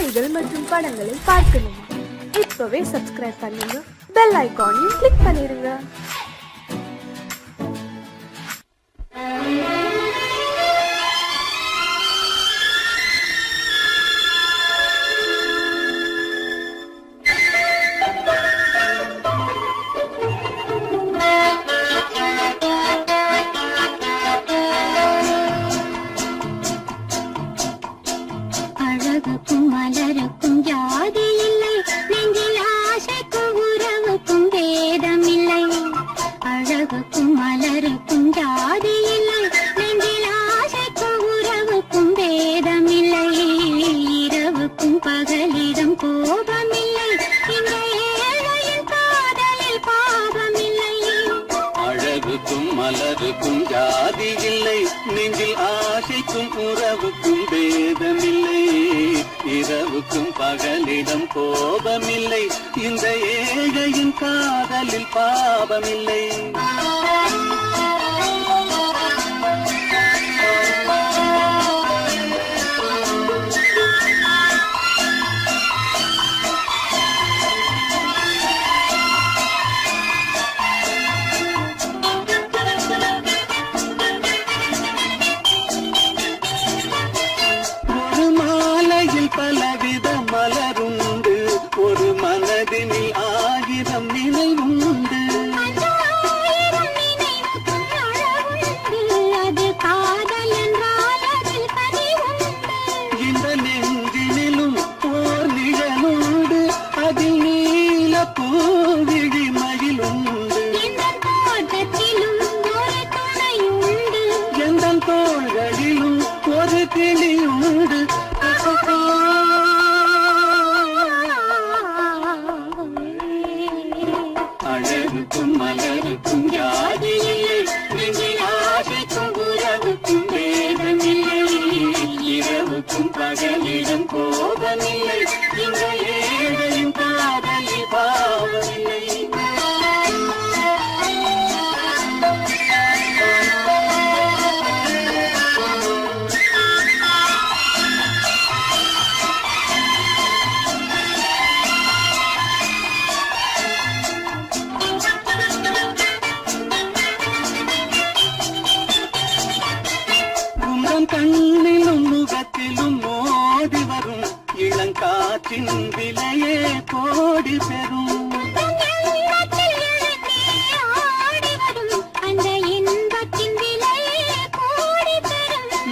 செய்திகள் மற்றும் படங்களை பார்க்கணுமா? இப்பவே சப்ஸ்கிரைப் பண்ணுங்க, பெல் ஐகானையும் கிளிக் பண்ணிருங்க. அழகுக்கும் மலருக்கும் ஜாதி இல்லை, நெஞ்சில் ஆசைக்கும் உறவுக்கும் பேதம் இல்லை. அழகுக்கும் மலருக்கும் ஜாதி இல்லை, நெஞ்சில் ஆசைக்கும் உறவுக்கும் பேதம் இல்லை. இரவுக்கும் பகலிடம் கோபம் இல்லை, இந்த ஏழையின் காதலில் பாவம் இல்லை. அழகுக்கும் மலருக்கும் ஜாதி இல்லை, நெஞ்சில் ஆசைக்கும் உறவுக்கும் பேதமில்லை. இரவுக்கும் பகலிடம் கோபமில்லை, இந்த ஏழையின் காதலில் பாவமில்லை. பலவித மலருண்டு, ஒரு மனதினில் ஆயிரம் நினைவுண்டு. அது காதல் என்றால் அதில் பதிவுண்டு. இந்த நெஞ்சினிலும் ஓர் நிழலுண்டு, அதில் நீல பூவிழி மகிழுண்டு. இந்த தோட்டத்திலும் ஒரு துணையுண்டு, எந்த தோள்களிலும் ஒரு கிளியுண்டு. அழகுக்கும் மலருக்கும் ஜாதி இல்லை, நெஞ்சில் ஆசைக்கும் உறவுக்கும் பேதமில்லை. இரவுக்கும் பகலிடம் கோபமில்லை, இந்த ஏழையின் காதலில் பாவமில்லை. கண்ணிலும் முகத்திலும் மோதி வரும் இளங்காற்றின் விலையே கோடி பெறும்.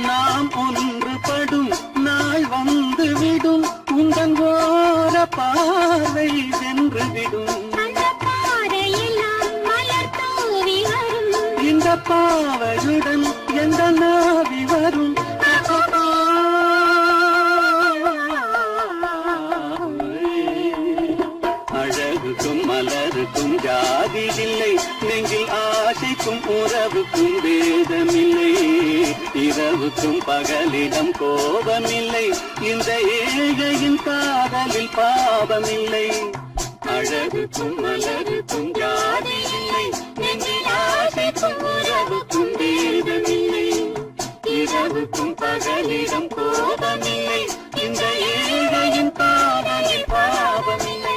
நாம் ஒன்றுபடும் நாள் வந்து விடும், உந்தன் ஓர பார்வை வென்றுவிடும். இந்த பாவையுடன் எந்த நாவி வரும். அழகுக்கும் மலருக்கும் ஜாதி இல்லை, நெஞ்சில் ஆசைக்கும் உறவுக்கும் பேதமில்லை. இரவுக்கும் பகலிடம் கோபமில்லை, இந்த ஏழையின் காதலில் பாவமில்லை. அழகுக்கும் மலருக்கும் ஜாதி இல்லை, நெஞ்சில் ஆசைக்கும் உறவுக்கும் பேதமில்லை. இரவுக்கும் பகலிடம் கோபமில்லை, இந்த ஏழையின் காதலில் பாவமில்லை.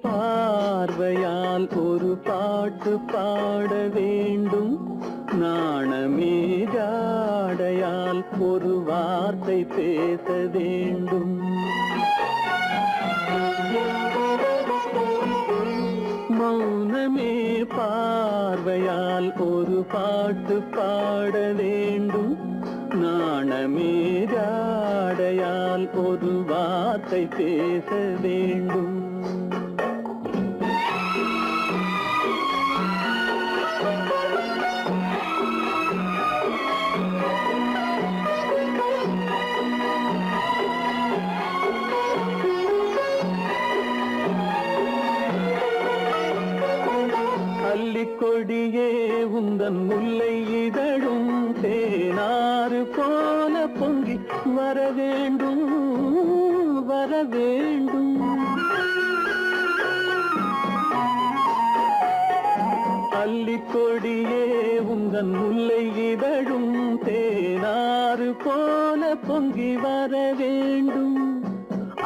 பார்வையால் ஒரு பாட்டு பாட வேண்டும், நாணமே ஜாடையால் ஒரு வார்த்தை பேச வேண்டும். மௌனமே பார்வையால் ஒரு பாட்டு பாட வேண்டும், நாணமே ஜாடையால் ஒரு வார்த்தை பேச வேண்டும். கொடியே உந்தன் முல்லை இதழும் தேனாறு போல பொங்கி வர வேண்டும் வர வேண்டும். அல்லிக்கொடியே உந்தன் முல்லை இதழும் தேனாறு போல பொங்கி வர வேண்டும்.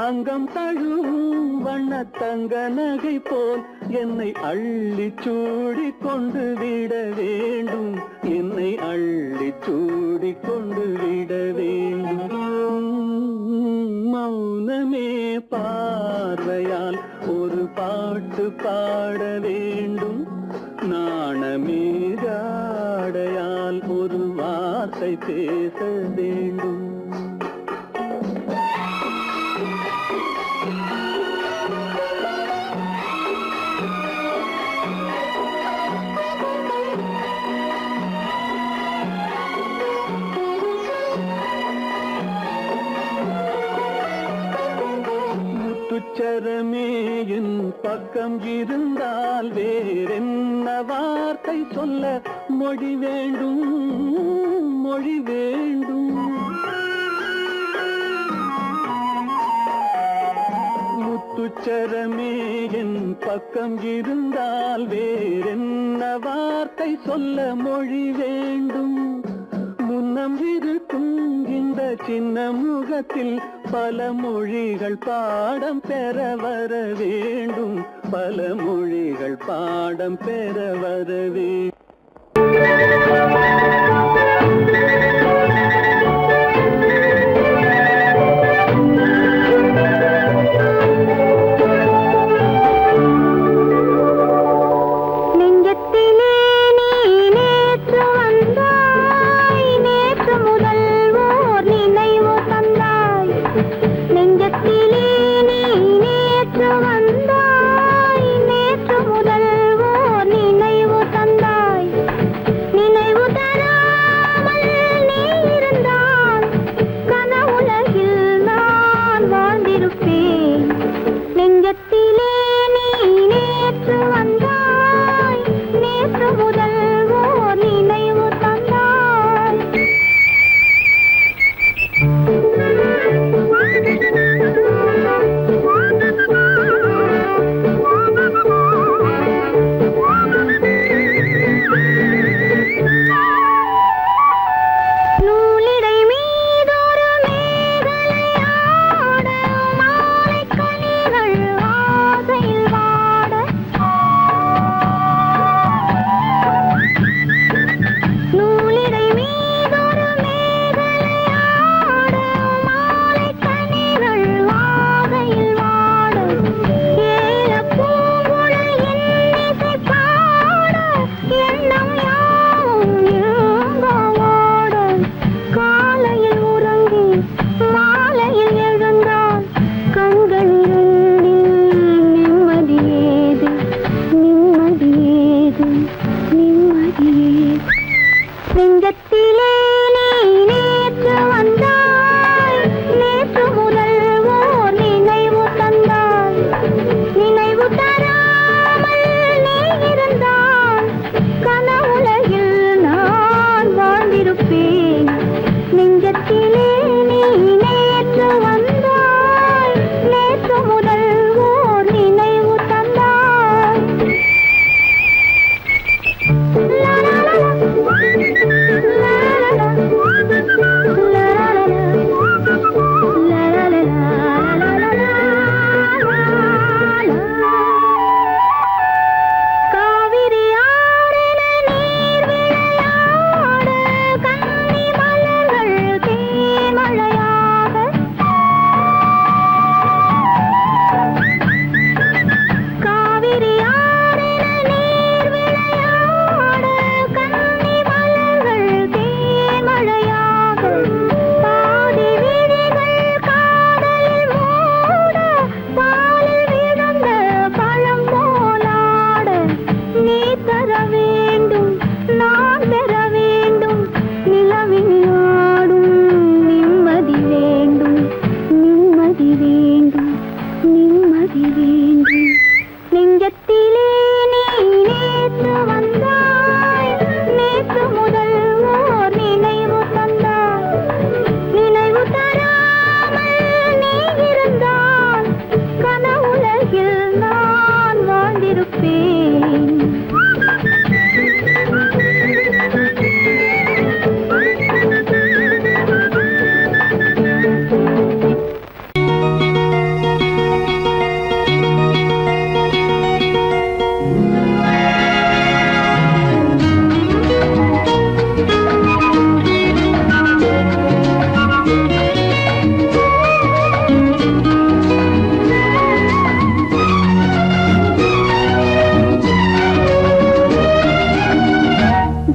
அங்கம் தழுவும் வண்ணத்தங்க நகை போல் என்னை அள்ளி சூடி கொண்டு விட வேண்டும். என்னை அள்ளி சூடி கொண்டு விட வேண்டும். மௌனமே பார்வையால் ஒரு பாட்டு பாட வேண்டும். நாணமே ஜாடையால் ஒரு வார்த்தை பேச வேண்டும். முத்துச்சரமே என் பக்கம் இருந்தால் வேறென்ன வார்த்தை சொல்ல மொழி வேண்டும் மொழி வேண்டும். முத்துச்சரமே என் பக்கம் இருந்தால் வேறென்ன வார்த்தை சொல்ல மொழி வேண்டும். முன்னம் இருக்கும் இந்த சின்ன முகத்தில் பல மொழிகள் பாடம் பெற வர வேண்டும். பல மொழிகள் பாடம் பெற வர வேண்டும். நேற்று முதல் ஓர் நினைவு தந்தாய். இருப்பேன்.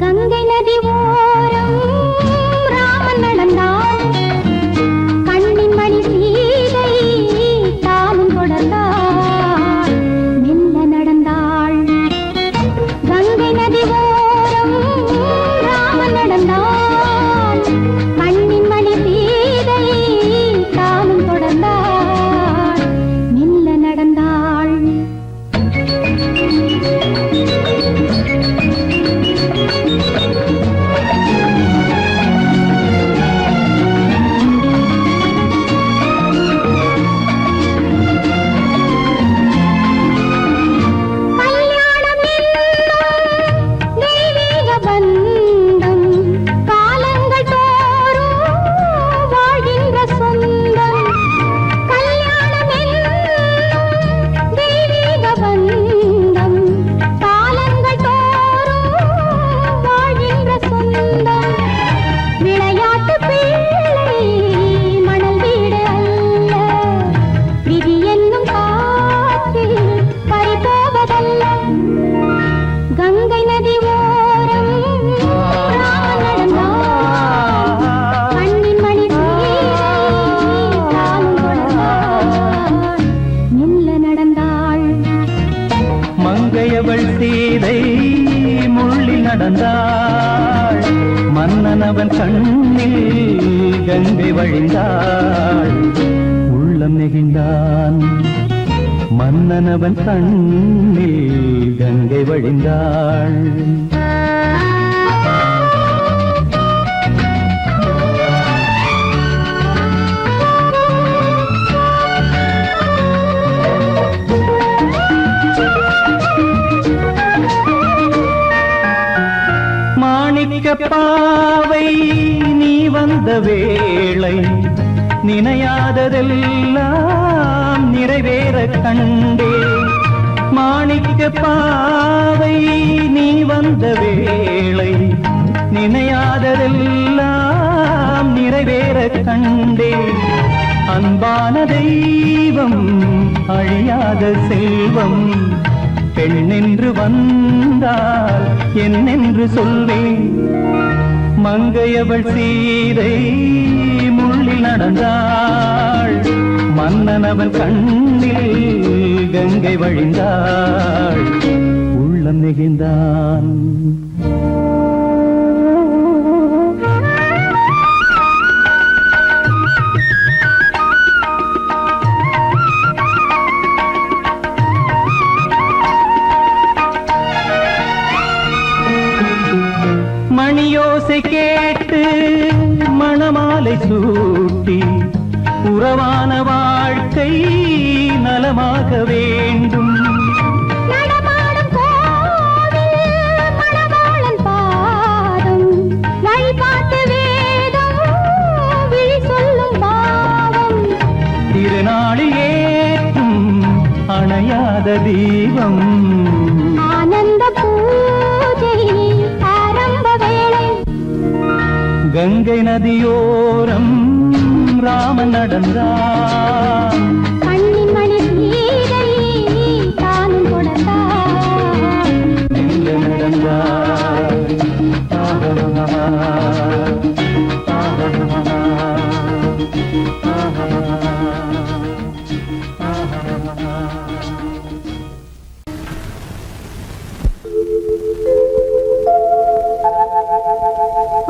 கங்கை நதி ஓரம் ராமன் நடந்தான். கண்ணின் மணி சீதை தானும் தொடர்ந்தாள். மெல்ல நடந்தாள். கங்கை நதி ஓரம் ராமன் நடந்தான். கண்ணின் மணி சீதை தானும் தொடர்ந்தாள். மெல்ல நடந்தாள். கல்யாணம் என்னும் தெய்வீக பந்தம் காலங்கள் தோறும் வாழ்கின்ற சொந்தம். கல்யாணம் என்னும் தெய்வீக பந்தம் காலங்கள் தோறும் வாழ்கின்ற சொந்தம். விளையாட்டு பிள்ளை மணல் வீடு அல்ல. விதி என்னும் காற்றில் பறிபோவதல்ல. கங்கை நதி ஓரம் ராமன் நடந்தான். கண்ணின் மணி சீதை தானும் தொடர்ந்தாள். மெல்ல நடந்தாள். மங்கையவள் சீதை முள்ளில் நடந்தாள். மன்னனவன் கண்ணில் கங்கை வழிந்தாள். உள்ளம் நெகிழ்ந்தான். மன்னனவன் கண்ணில் கங்கை வழிந்தாள். மாணிக்க பாவை நீ வந்த வேளை நினையாததெல்லாம் நிறைவேற கண்டே. மாணிக்க பாவை நீ வந்த வேளை நினையாததெல்லாம் நிறைவேற கண்டே. அன்பான தெய்வம் அழியாத செல்வம் பெண்ணென்று வந்தால் என்னென்று சொல்வேன். மங்கையவள் சீதை முள்ளில் நடந்தாள். மன்னனவன் கண்ணில் கங்கை வழிந்தாள். உள்ளம் நெகிழ்ந்தான். மணியோசை கேட்டு மணமாலை சூட்டி உறவான வாழ்க்கை நலமாக வேண்டும். நடமாடும் கோவில் மணவாளன் பாதம் வழிபாட்டு வேதம் விழி சொல்லும் பாவம். திருநாளில் ஏற்றும் அணையாத தீபம். ஆனந்த பூஜை ஆரம்ப வேளை. கங்கை நதியோரம் ராமன் நடந்தான். கண்ணின் மணி சீதை தானும் தொடர்ந்தாள். மெல்ல நடந்தாள்.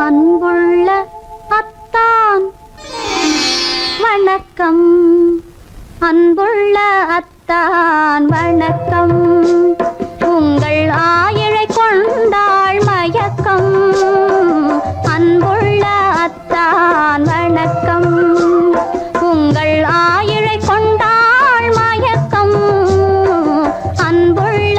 அன்புள்ள அத்தான் வணக்கம். அன்புள்ள அத்தான் வணக்கம். உங்கள் ஆயிழை கொண்டாள் மயக்கம். அன்புள்ள அத்தான் வணக்கம். உங்கள் ஆயிழை கொண்டாள் மயக்கம். அன்புள்ள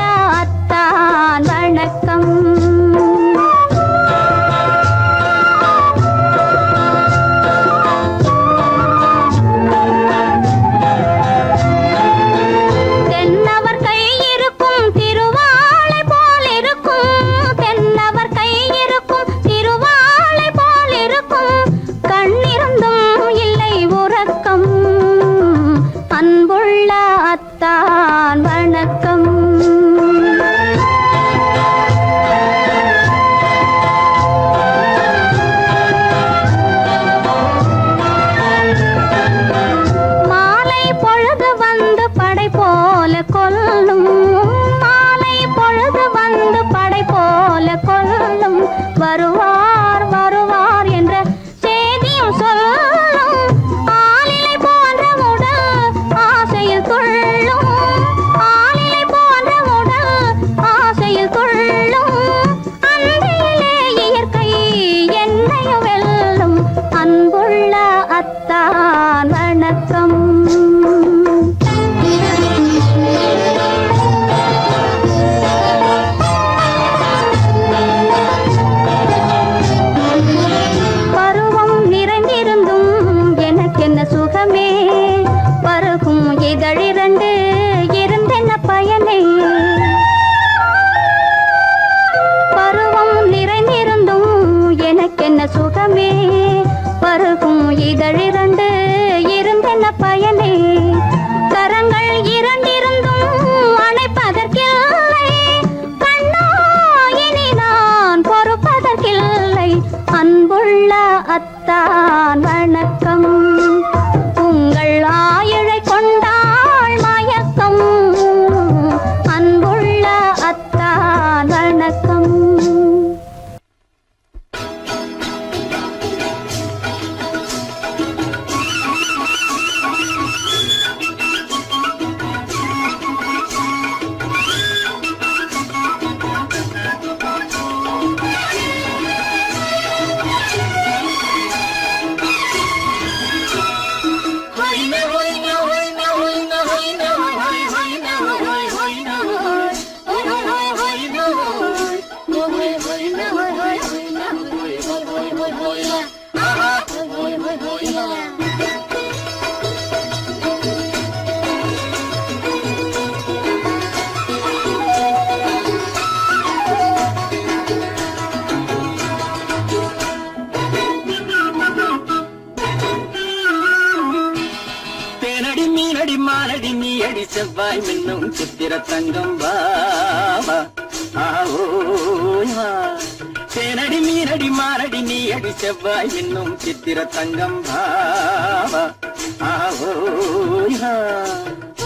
கொள்ளும் ஆளிலை போன்ற உடல் ஆசையில் கொள்ளும் அன்பிலே இயற்கை என்னையும் வெல்லும் அன்புள்ள அத்தான் வணக்கம். பருவம் நிறைந்திருந்தும் எனக்கென்ன சுகமே பருகும் இதழிரண்டு இருந்தென்ன பயனே. பருவம் நிறைந்திருந்தும் எனக்கென்ன சுகமே பருகும் இதழிரண்டு இருந்தென்ன பயனே. கரங்கள் இரண்டிருந்தும் அணைப்பதற்கில்லை கண்ணா இனி நான் பொறுப்பதற்கில்லை அன்புள்ள அத்தான் வணக்கம். உங்கள் ஆயுளை கொண்டாள் மயக்கம் அன்புள்ள அத்தான் வணக்கம். தேனடி மீனடி மானடி நீ அடி செவ்வாய் மின்னும் சித்திர தங்கம் வாவா ஆவோயா. தேனடி மீனடி மானடி நீ அடி செவ்வாய் மின்னும் சித்திர தங்கம் வாவா ஆவோயா.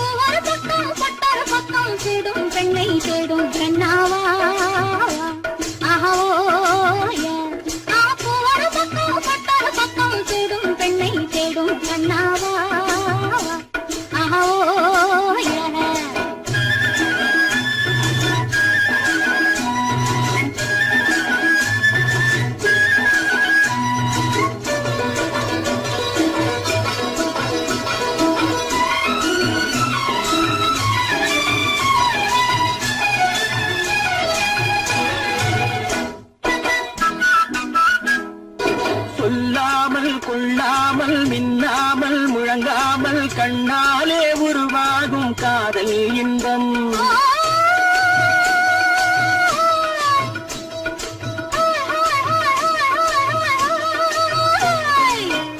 ஒரு பக்கம் பட்டொரு பக்கம் தேடும் பெண்ணை தேடும் பெண்ணாவா ஆஹோய. ஒரு பக்கம் பட்டொரு பக்கம் தேடும் பெண்ணை தேடும் பெண்ணாவா ஆஹோய. சொல்லாமல் கொள்ளாமல் மின்னாமல் முழங்காமல் கண்ணாலே உருவாகும் காதல் இன்பம்.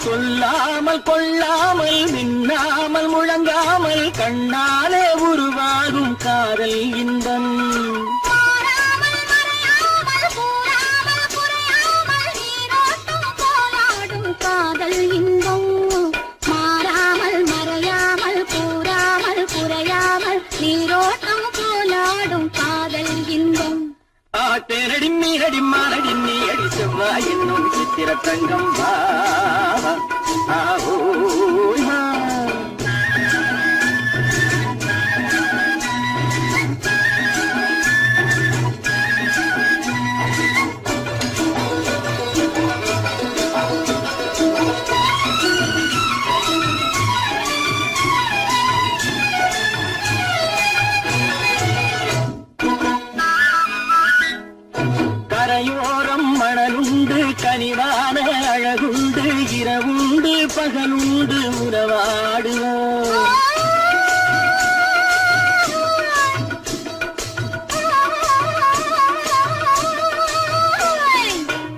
சொல்லாமல் கொள்ளாமல் மின்னாமல் முழங்காமல் கண்ணாலே உருவாகும் காதல் இன்பம். காதல் இன்பம் மாறாமல் மறையாமல் கூறாமல் குறையாமல் நீரோட்டம் போலாடும் காதல் இன்பம். தேனடி மீனடி மானடி நீ அடி செவ்வாய் என்னும் சித்திர தங்கம் வாவா ஆவோயா. கரையோரம் மணலுண்டு கனிவான அழகுண்டு இரவுண்டு பகலுண்டு உறவாடுவோம்.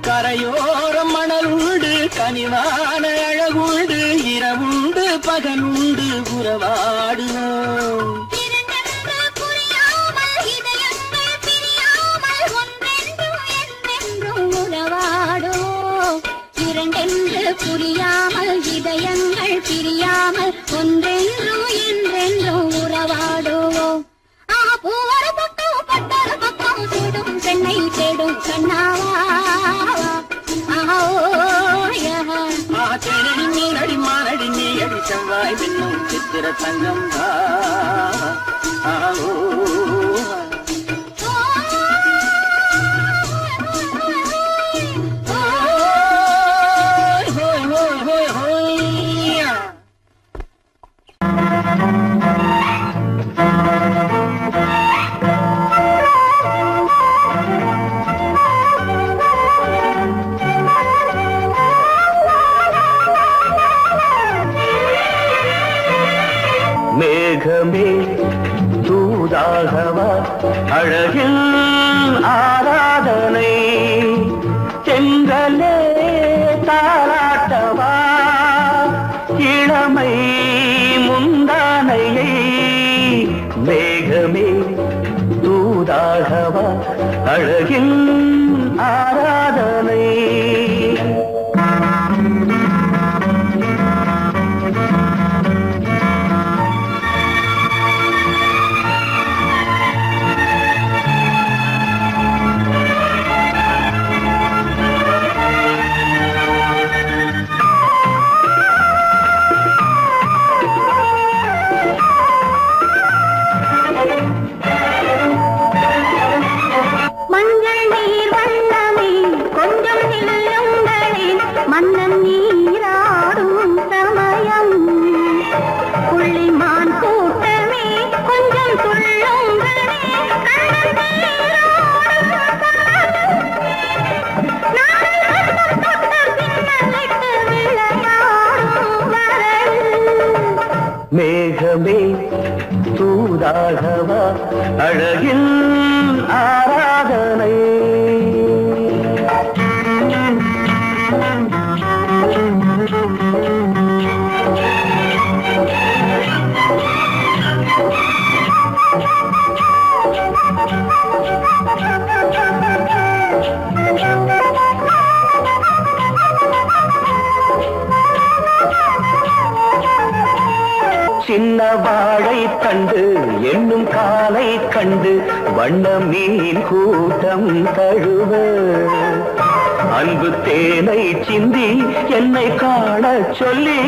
கரையோரம் மணலுண்டு கனிவான அழகுண்டு இரவுண்டு பகலுண்டு உறவாடுவோம். இரண்டென்று புரியாமல் இதயங்கள் பிரியாமல் ஒன்றென்றும் என்றென்றும் உறவாடுவோம். ஒரு பக்கம் பட்டொரு பக்கம் தேடும் பெண்ணை தேடும் கண்ணாவா தேனடி மீனடி மானடி நீ நீயடி செவ்வாய் மின்னும் சித்திர தங்கம் ஆவோ மேகமே தூதாகவா அழகில் ஆராதனை செங்கலே தாராட்டவா இளமை முந்தானையை மேகமே தூதாகவா அழகில் ஆராதனை மஞ்சள் நீர் வண்ணமே கொஞ்சம் நில்லுங்களே மன்னன் நீராடும் சமயம் புள்ளிமான் கூட்டமே கொஞ்சம் துள்ளுங்களே கண்ணன் நீராடும் பின்னலிட்டு விளையாடும் வரல் மேகமே தூதாகவா அழகில் ஆராதனை சின்ன வாழை கண்டு என்னும் காலை கண்டு வண்ண மீன் கூட்டம் தழுவ அன்பு தேனை சிந்தி என்னை காண சொல்லி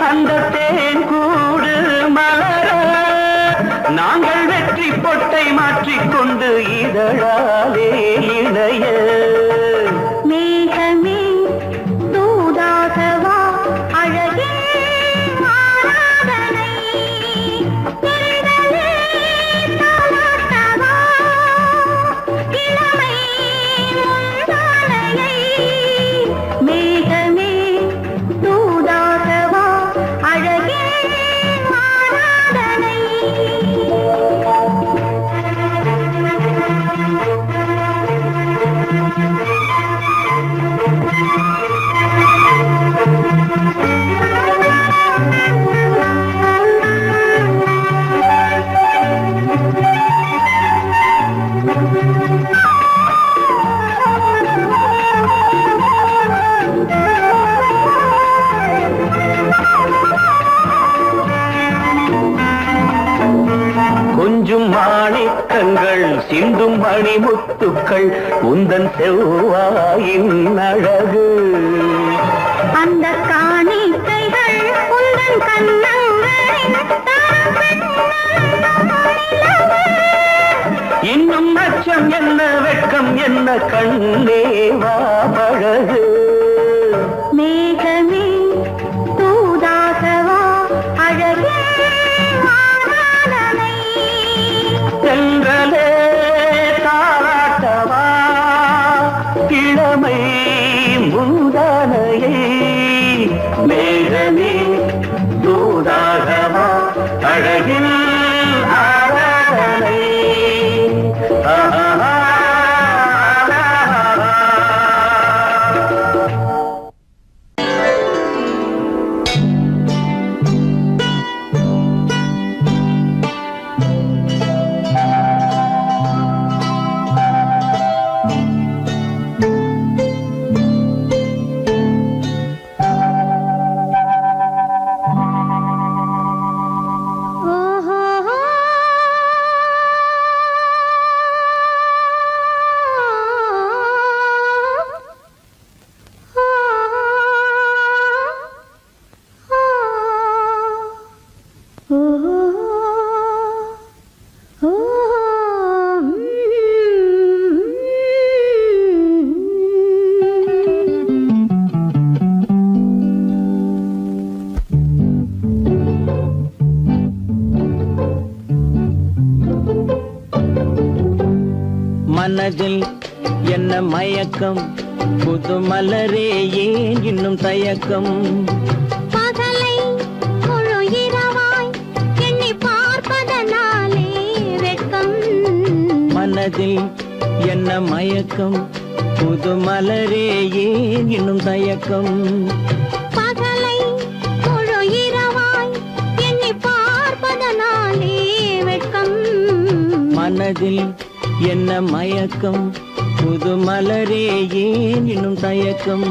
அந்த தேன் கூடு மலர நாங்கள் வெற்றி பொட்டை மாற்றிக்கொண்டு இதழாலே இணைய மேகமே தூதாகவா அழகே ஆராதனை செந்தலே தாலாட்டவா இளமை முந்தானையை மேகமே தூதாகவா அழகே ஆராதனை கொஞ்சும் மாணிக்கங்கள் சிந்தும் மணிமுத்துக்கள் உந்தன் செவ்வாயின் அழகு அந்த காணிக்கைகள் உந்தன் கண்ணங்களின் இன்னும் அச்சம் என்ன வெட்கம் என்ன கண்ணேவா பழகு மேகமே தூதாகவா அழகே ஆராதனை சென்றலே தாராட்டவா இளமை முந்தானையை மேகமே தூதாகவா அழகில் ஆராதனை மனதில் என்ன மயக்கம் புது மலரே ஏன் இன்னும் தயக்கம் பகலை முழு இரவாய் எண்ணி பார்ப்பதனாலே வெட்கம் மனதில் என்ன மயக்கம் புது மலரே ஏன் இன்னும் தயக்கம் பகலை முழு இரவாய் எண்ணி பார்ப்பதனாலே வெட்கம் மனதில் என்ன மயக்கம் புது மலரே ஏன் இன்னும் தயக்கம்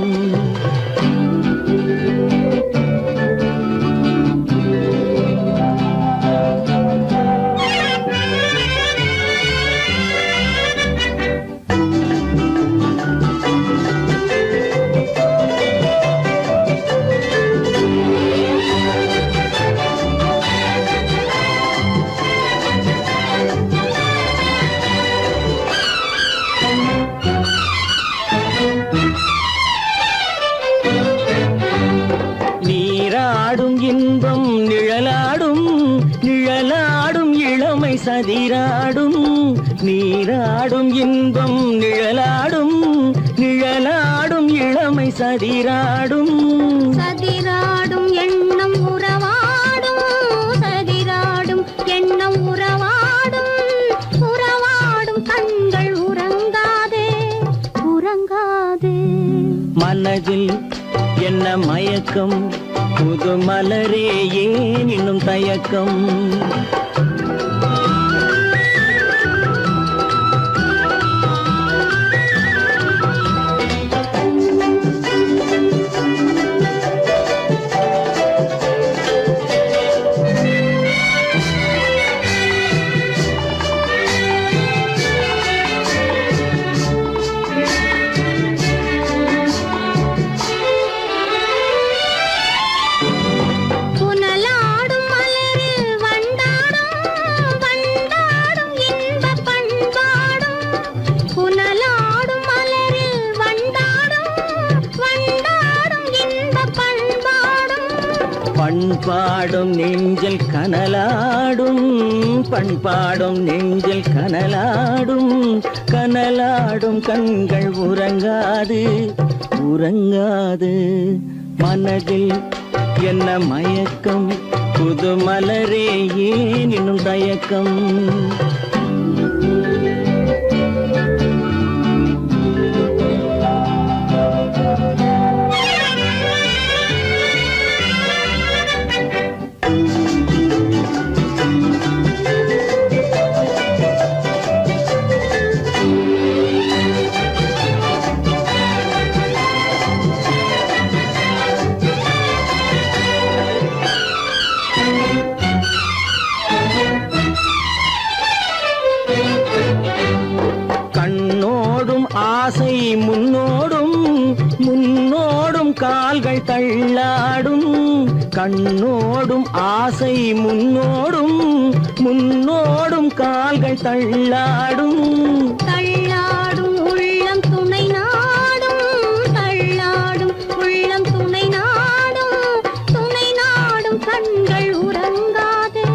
நீராடும் இன்பம் நிழலாடும் நிழலாடும் இளமை சதிராடும் நீராடும் இன்பம் நிழலாடும் நிழலாடும் இளமை சதிராடும் சதிராடும் எண்ணம் உறவாடும் சதிராடும் எண்ணம் உறவாடும் உறவாடும் கண்கள் உறங்காதே உறங்காதே மனதில் என்ன மயக்கம் புது மலரே ஏன் இன்னும் தயக்கம் புனலாடும் மலரில் வண்டாடும் வண்டாடும் இன்பப் பண்பாடும் புனலாடும் மலரில் வண்டாடும் வண்டாடும் இன்பப் பண்பாடும் பண்பாடும் நெஞ்சில் கனலாடும் பண்பாடும் நெஞ்சில் கனலாடும் கனலாடும் கண்கள் உறங்காது உறங்காது மனதில் என்ன மயக்கம் புது மலரே ஏன் இன்னும் தயக்கம் கண்ணோடும் ஆசை முன்னோடும் முன்னோடும் கால்கள் தள்ளாடும் கண்ணோடும் ஆசை முன்னோடும் முன்னோடும் கால்கள் தள்ளாடும் தள்ளாடும் உள்ளம் துணை நாடும் தள்ளாடும் உள்ளம் துணை நாடும் கண்கள் உறங்காதே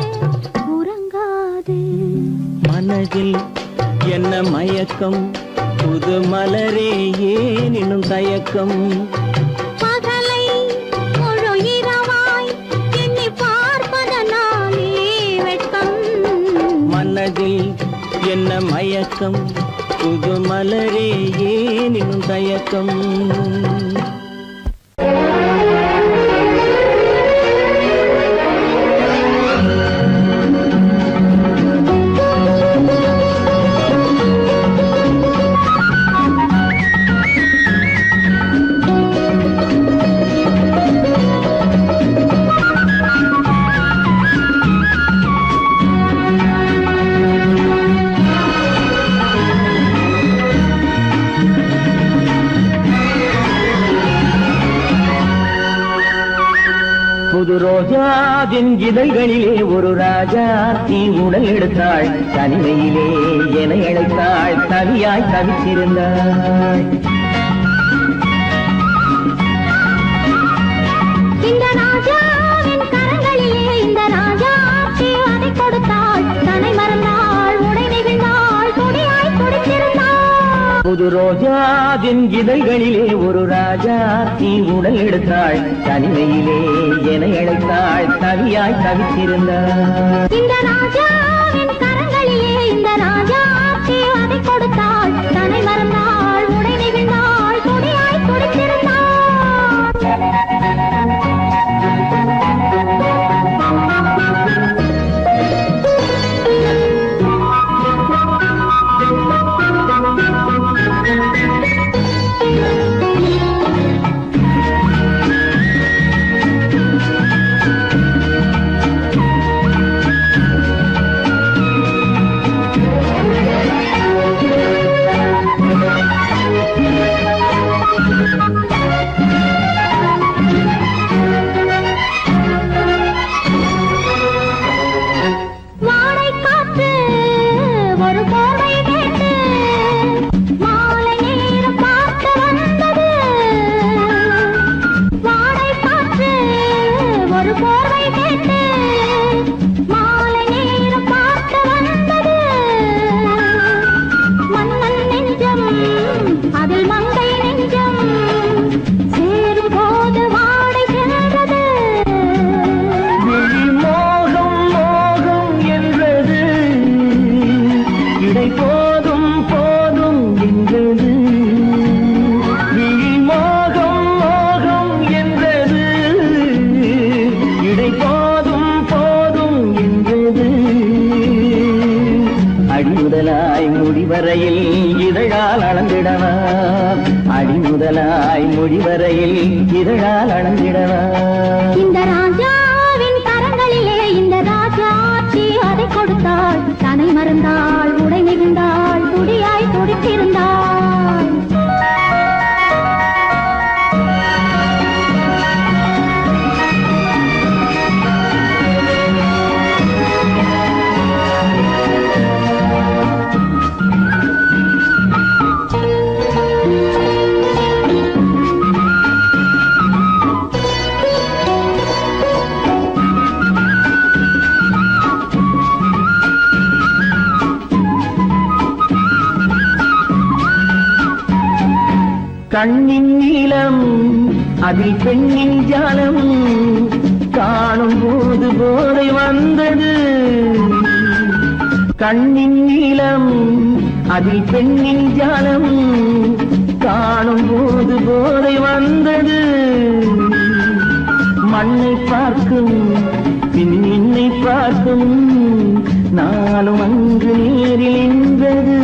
உறங்காதே மனதில் என்ன மயக்கம் புது மலரே ஏன் இன்னும் தயக்கம் பகலை முழு இரவாய் எண்ணி பார்ப்பதனாலே வெட்கம் மனதில் என்ன மயக்கம் புது மலரே ஏன் இன்னும் தயக்கம் புது ரோஜாவின் இதழ்களிலே ஒரு ராஜா தீ உடல் எடுத்தாள் தனிமையிலே என அழைத்தாள் தவியாய் தவித்திருந்தாள் இந்த ராஜாவின் கரங்களிலே இந்த ராஜாச்சி அதை கொடுத்தாள் தன்னை மறந்தாள் உடை நெகிழ்ந்தாள் கொடியாய் கொடுத்திருந்தாள் புது ரோஜாவின் இதழ்களிலே ஒரு ராஜா நீ உடல் எடுத்தாள் தனிமையிலே என அழைத்தாள் தவியாய் தவித்திருந்தாள் இந்த ராஜாவின் கரங்களிலே இந்த ராஜா அதை கொடுத்தாள் தன்னை மறந்தாள் உடை நெகிழ்ந்தாள் துடியாய் துடித்திருந்தாள் முடிவரையில் இதழால் அளந்திடவா அடிமுதலாய் முடிவரையில் இதழால் அளந்திடவா இந்த ராஜாவின் கரங்களிலே இந்த ராஜாச்சி அதை கொடுத்தாள் தன்னை மறந்தாள் உடை நெகிழ்ந்தாள் துடியாய் துடித்திருந்தாள் கண்ணின் நீளம் அதில் பெண்ணின் ஜாலம் காணும் போது போதை வந்தது கண்ணின் நீளம் அதில் பெண்ணின் ஜாலம் காணும் போது போதை வந்தது மண்ணை பார்க்கும் பின் என்னை பார்க்கும் நாளும் அங்கு நேரில் என்பது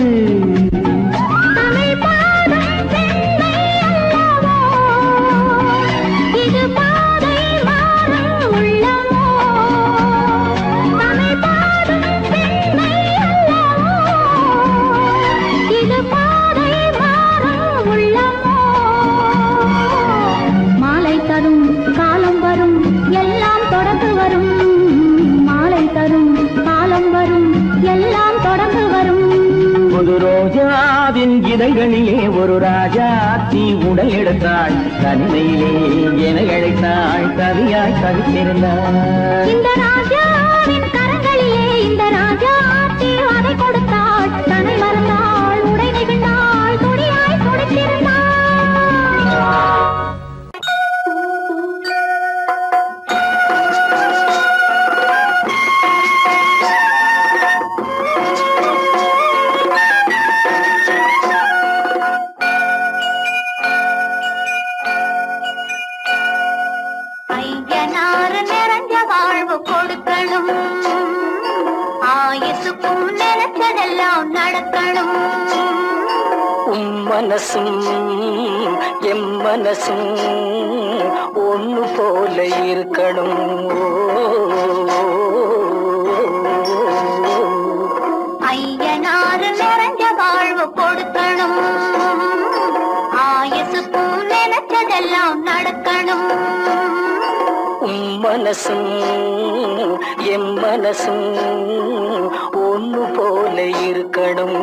இதழ்களிலே ஒரு ராஜா தீ உடல் எடுத்தாள் தனிமையிலே என அழைத்தாள் கவியாய் கவித்திருந்தாள் இந்த ராஜாவின் கரங்களிலே இந்த ராஜா அதை கொடுத்தாள் தன்னை மறந்தாள் உடை நெகிழ்ந்தாள் துடியாய் துடித்திருந்தாள் மனசும் எம் மனசும் ஒன்று போல இருக்கணும் ஐயனாறு நிறைஞ்ச வாழ்வு கொடுக்கணும் ஆயுசுக்கும் நினைச்சதெல்லாம் நடக்கணும் மனசும் எம் மனசும் ஒன்று போல இருக்கணும்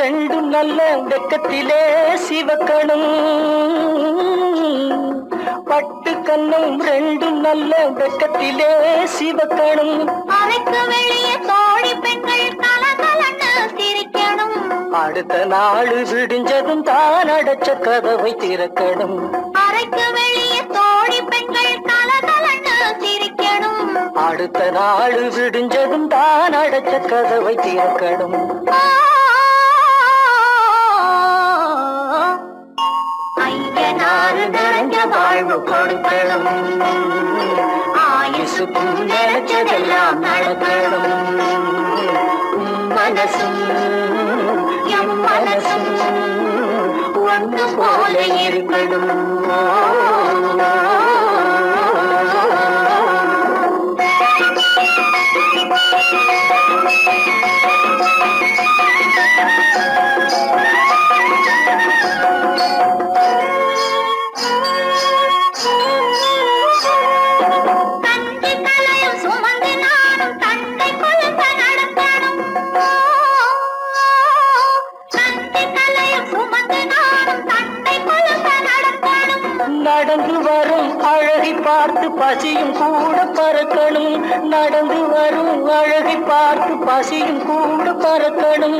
ரெண்டும் நல்ல வெக்கத்திலே சிவக்கணும் பட்டு கண்ணும் ரெண்டும் நல்ல வெக்கத்திலே சிவக்கணும் அறைக்கு வெளியே தோழி பெண்கள் கலகலன்னு சிரிக்கணும் அடுத்த நாள் விடிஞ்சதும் தான் அடைச்ச கதவை திறக்கணும் அறைக்கு வெளியே தோழி பெண்கள் கலகலன்னு சிரிக்கணும் அடுத்த நாள் விடிஞ்சதும் தான் அடைச்ச கதவை திறக்கணும் ஐயனாறு நிறைஞ்ச வாழ்வு கொடுக்கணும் ஆயுசுக்கும் நினைச்சதெல்லாம் நடக்கணும் மனசும் எம் மனசும் ஒன்று போல இருக்கணும் நடந்து வரும் அழகை பார்த்து பசியும் கூட பறக்கணும் நடந்து வரும் அழகை பார்த்து பசியும் கூட பறக்கணும்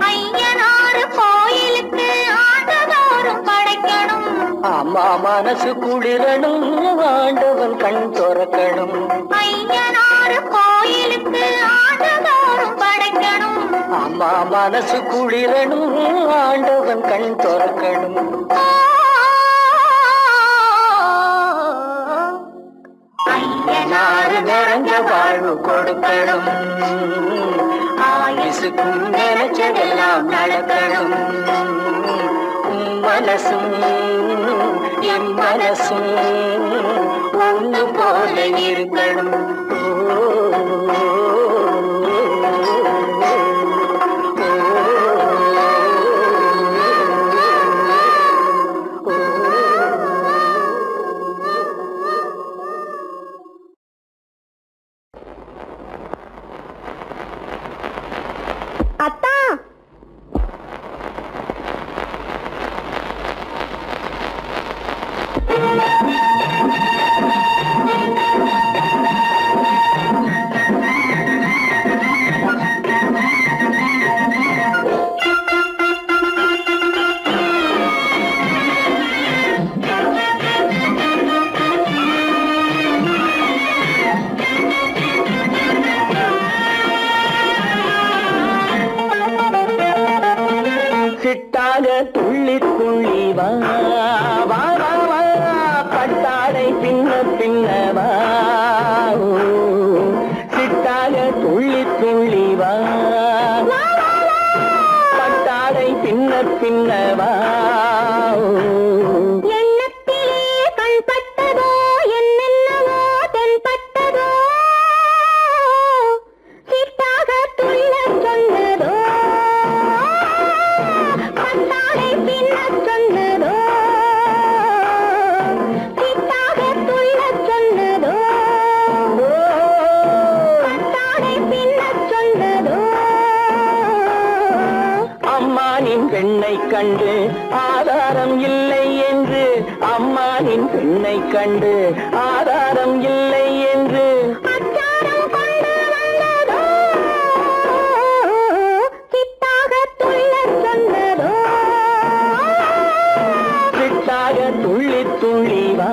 ஐயனாறு கோயிலுக்கு ஆண்டதோறும் படைக்கணும் அம்மா மனசு குளிரணும் ஆண்டவன் கண் துறக்கணும் ஐயனாறு கோயிலுக்கு ஆண்டதோறும் படைக்கணும் அம்மா மனசு குளிரணும் ஆண்டவன் கண் துறக்கணும் ஐயனாறு நிறைஞ்ச வாழ்வு கொடுக்கணும் ஆயுசுக்கும் நினைச்சதெல்லாம் நடக்கணும் மனசும் என் மனசும் ஒன்று போல இருக்கணும் அத்தா சிட்டாக துள்ளி துள்ளி வா வா வா வா பட்டாடை பின்ன பின்னவா சிட்டாக துள்ளி துள்ளி வா பட்டாடை பின்ன பின்னவா எண்ணத்திலே கண்பட்டதோ என்னென்னவோ தென்பட்டதோ சிட்டாக துள்ள சொன்னதோ பட்டாடை பின்ன சொன்னதோ சிட்டாக துள்ள சொன்னதோ பட்டாடை பின்ன சொன்னதோ அம்மானின் பெண்ணை கண்டு ஆதாரம் இல்லை என்று அம்மானின் பெண்ணை கண்டு ஆதாரம் இல்லை என்று அச்சாரம் கொண்டு வந்ததோ சிட்டாக துள்ள சொன்னதோ சிட்டாக துள்ளி துள்ளி வா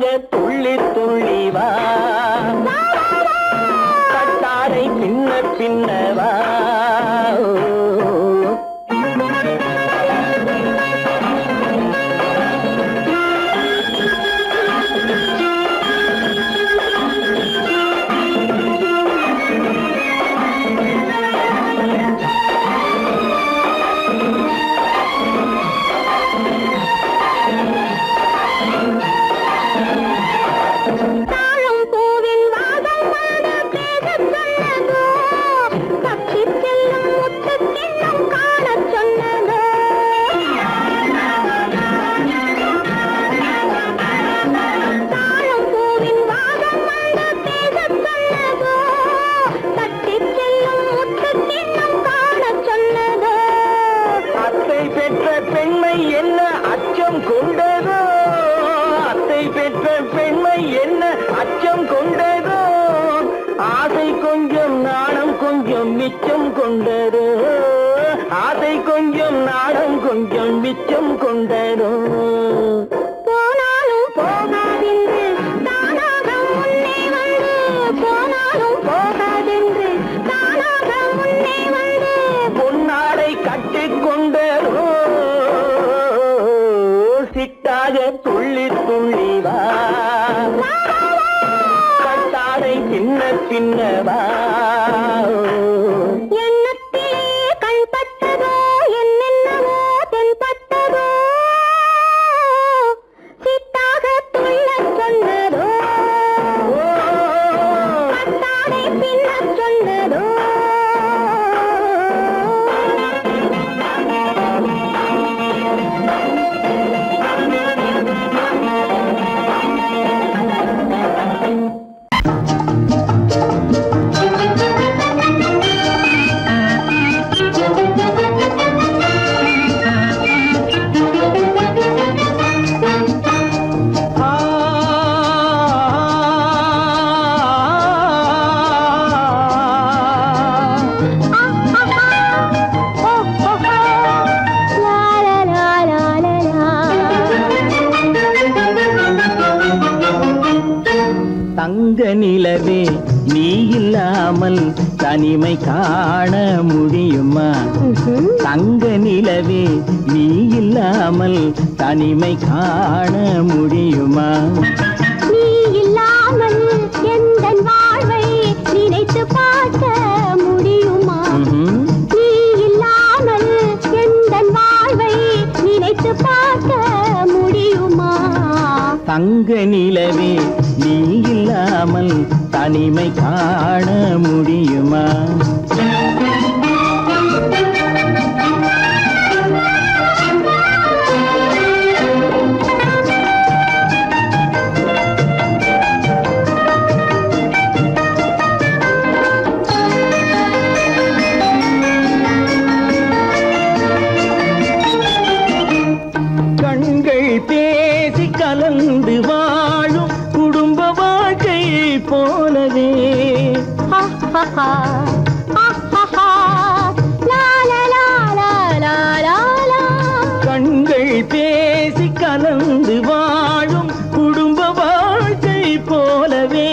சிட்டாக துள்ளி துள்ளி வா கட்டாரை பின்ன பின்னவா மிச்சம் கொண்டதோ ஆசை கொஞ்சம் நாடம் கொஞ்சம் மிச்சம் கொண்டதோ போனாலும் போகாதென்று தானாக முன்னே வந்து போனாலும் போகாதென்று தானாக முன்னே வந்து பொன்னாடை கட்டிக்கொண்டதோ சிட்டாக துள்ளி துள்ளி வா கட்டாடை பின்ன பின்னவா தங்க நிலவே நீ இல்லாமல் தனிமை காண முடியுமா தங்க நிலவே நீ இல்லாமல் தனிமை காண முடியுமா நீ இல்லாமல் எந்தன் வாழ்வை நினைத்து பார்க்க முடியுமா நீ இல்லாமல் எந்தன் வாழ்வை நினைத்து பார்க்க முடியுமா தங்க நிலவே நீ இல்லாமல் தனிமை காண முடியுமா கண்கள் பேசி கலந்து வாழும் குடும்ப வாழ்க்கை போலவே கண்கள் பேசி கலந்து வாழும் குடும்ப வாழ்க்கை போலவே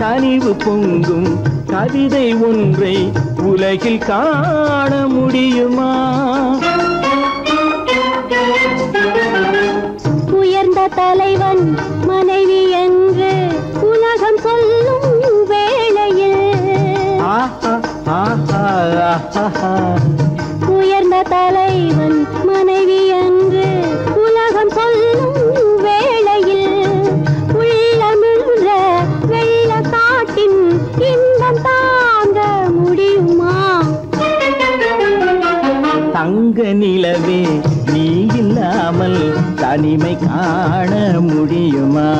கனிவு பொங்கும் கவிதை ஒன்றை உலகில் காண முடியுமா உயர்ந்த தலைவன் மனைவி என்று உலகம் சொல்லும் வேளையில் உயர்ந்த தலைவன் மனைவி என்று உலகம் சொல்லும் வேளையில் உள்ளமிழ்ற வெள்ள காட்டின் இன்பம் தாங்க முடியுமா தங்க நிலவே நீ இல்லாமல் தனிமை காண முடியுமா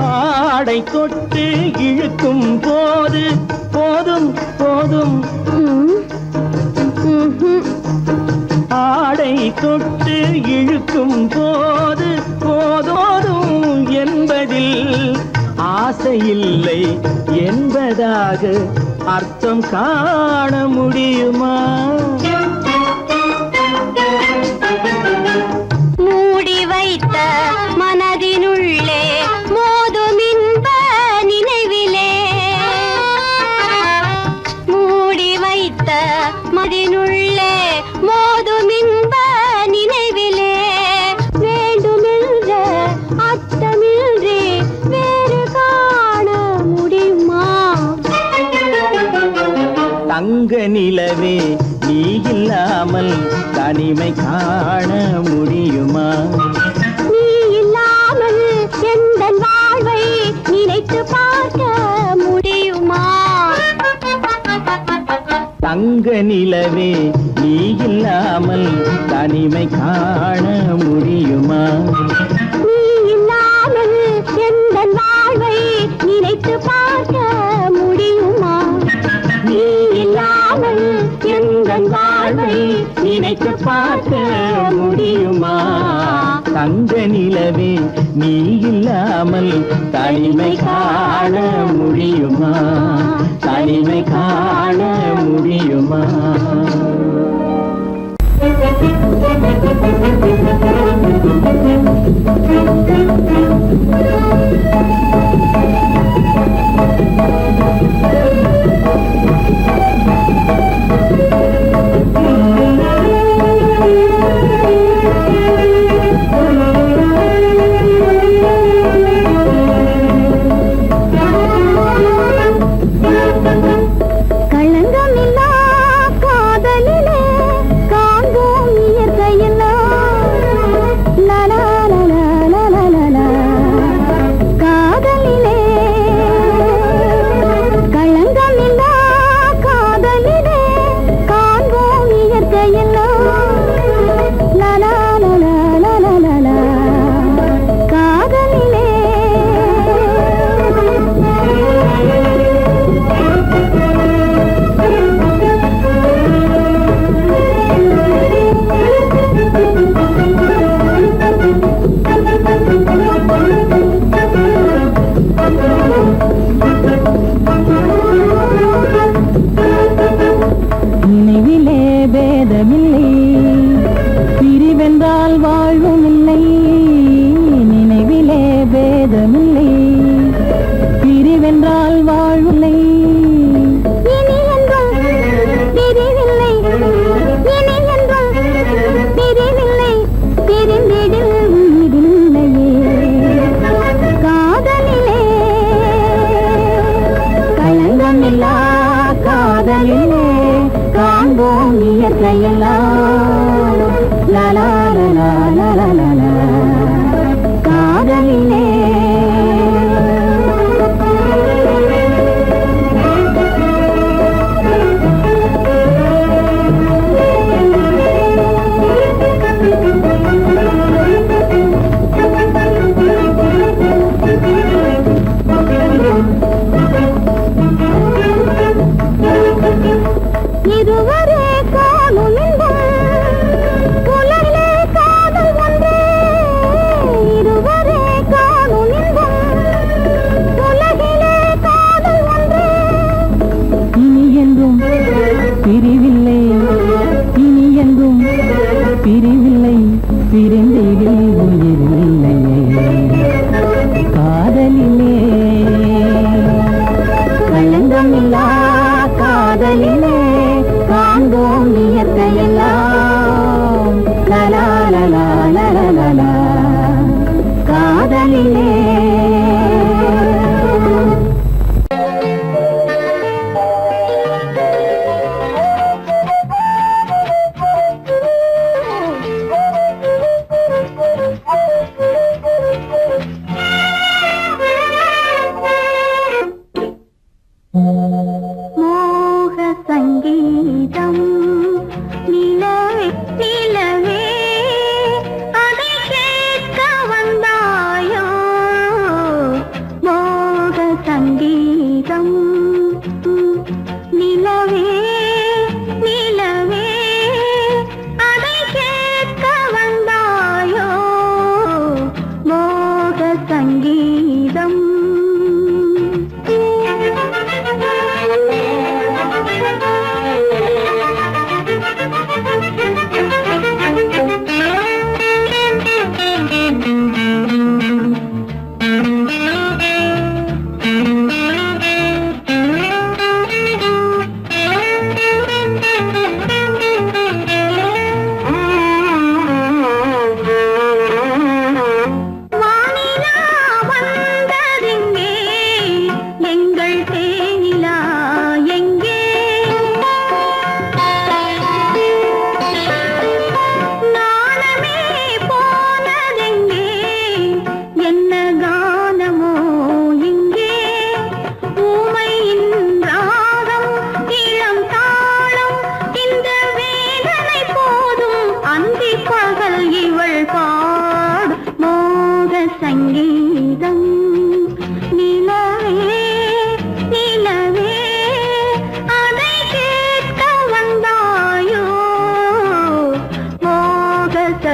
ஆடை தொட்டு இழுக்கும் போது போதும் போதும் ஆடை தொட்டு இழுக்கும் போது போதோதும் என்பதில் ஆசையில்லை என்பதாக அர்த்தம் காண முடியுமா? மூடி வைத்த மனதினுள்ளே மோதும் இன்ப நினைவிலே, மூடி வைத்த மனதினுள்ளே மோதும் இன்ப நினைவிலே, வேண்டுமென்ற அர்த்தமின்றி வேறு காண முடியுமா? தங்க நிலவே நீ இல்லாமல் தனிமை காண முடியுமா? நீ இல்லாமல் எந்தன் வாழ்வை நினைத்து பார்க்க முடியுமா? தங்க நிலவே நீ இல்லாமல் தனிமை காண முடியுமா? நீ இல்லாமல் எந்தன் வாழ்வை நினைத்து பார்க்க முடியுமா? நீ இல்லாமல் எந்தன் வாழ்வை நினைத்து பார்க்க முடியுமா? தங்க நிலவே நீ இல்லாமல் தனிமை காண முடியுமா? தனிமை காண முடியுமா? களங்கமில்லா காதலிலே காண்போம் இயற்கையெல்லாம். லலா லலா லலா லலா. காதலிலே களங்கமில்லா காதலிலே காண்போம் இயற்கையெல்லாம். லலா லலா லலா லலா. காதலிலே நினைவிலே பேதமில்லை, பிரிவென்றால் வாழ்வும் இல்லை. நினைவிலே பேதமில்லை, பிரிவென்றால் வாழ்வில்லை. இனி என்றும் பிரிவில்லை, இனி என்றும் பிரிவில்லை, பிரிந்திடில் உயிரில்லையே. காதலிலே களங்கமில்லா காதலிலே காண்போம் இயற்கையெல்லாம். லலா லலா லலா லலா. காதலிலே இருவரே காணும் இன்பம், புலனிலே காதல் ஒன்றே. இருவரே காணும் இன்பம், உலகிலே காதல் ஒன்றே. இனி என்றும் பிரிவில்லை, இனி என்றும் பிரிவில்லை, பிரிந்திடில் உயிரில்லையே. காதலிலே களங்கமில்லா காதலிலே காண்போம் இயற்கையெல்லாம். லலா லலா லலா லலா. காதலிலே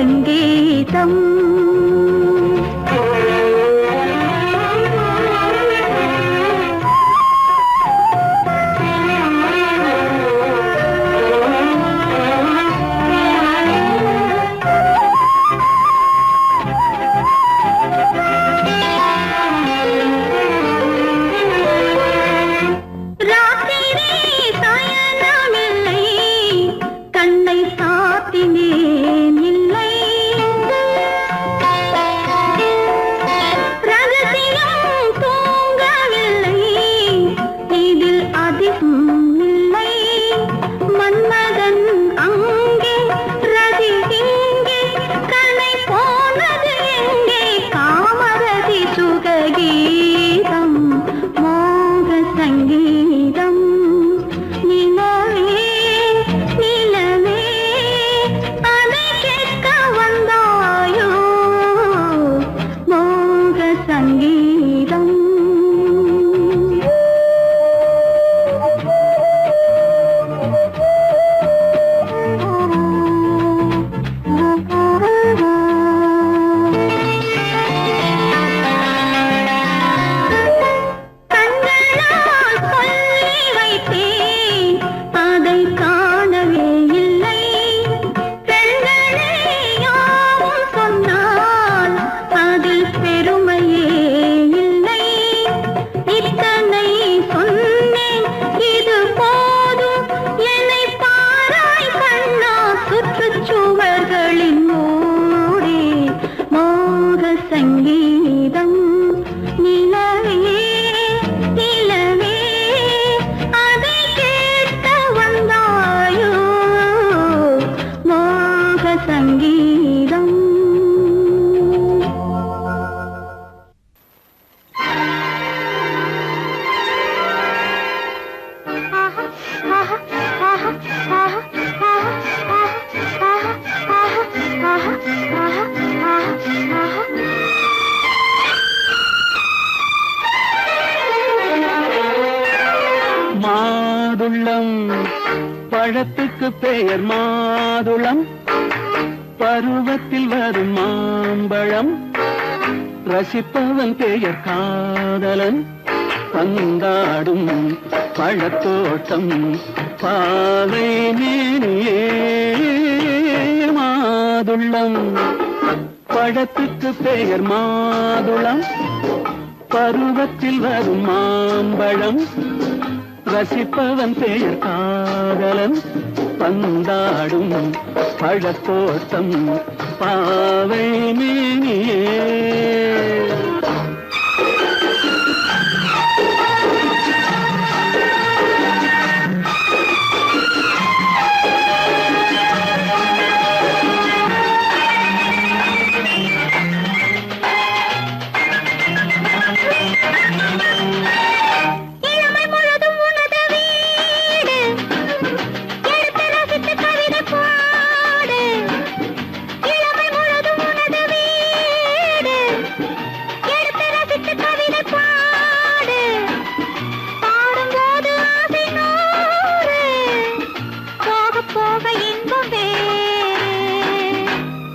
சங்கீதம். மாதுளம் பழத்துக்கு பெயர் மாதுளம், பருவத்தில் வரும் மாம்பழம், ரசிப்பவன் பெயர் காதலன், பந்தாடும் பழத்தோட்டம் பாவை மேனியே. மாதுளம் பழத்துக்கு பெயர் மாதுளம், பருவத்தில் வரும் மாம்பழம், ரசிப்பவன் பெயர் காதலன், பந்தாடும் பழத்தோட்டம் பாவை மேனியே.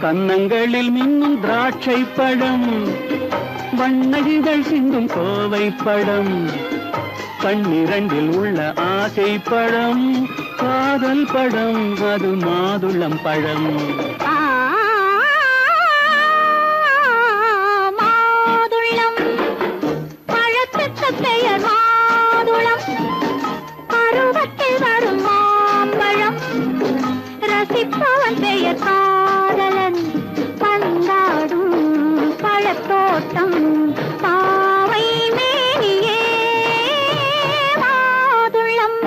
கன்னங்களில் மின்னும் திராட்சை பழம், வண்ணகிகள் சிந்தும் கோவை பழம், கண்ணிரண்டில் உள்ள ஆசை பழம், காதல் பழம், அது மாதுளம் பழம். மாதுளம் பழத்துக்கு பெயர் மாதுளம், பருவத்தில் வரும் மாம்பழம், ரசிப்பவன் பெயர் காதலன், பந்தாடும் பழத்தோட்டம் பாவை மேனியே. மாதுளம்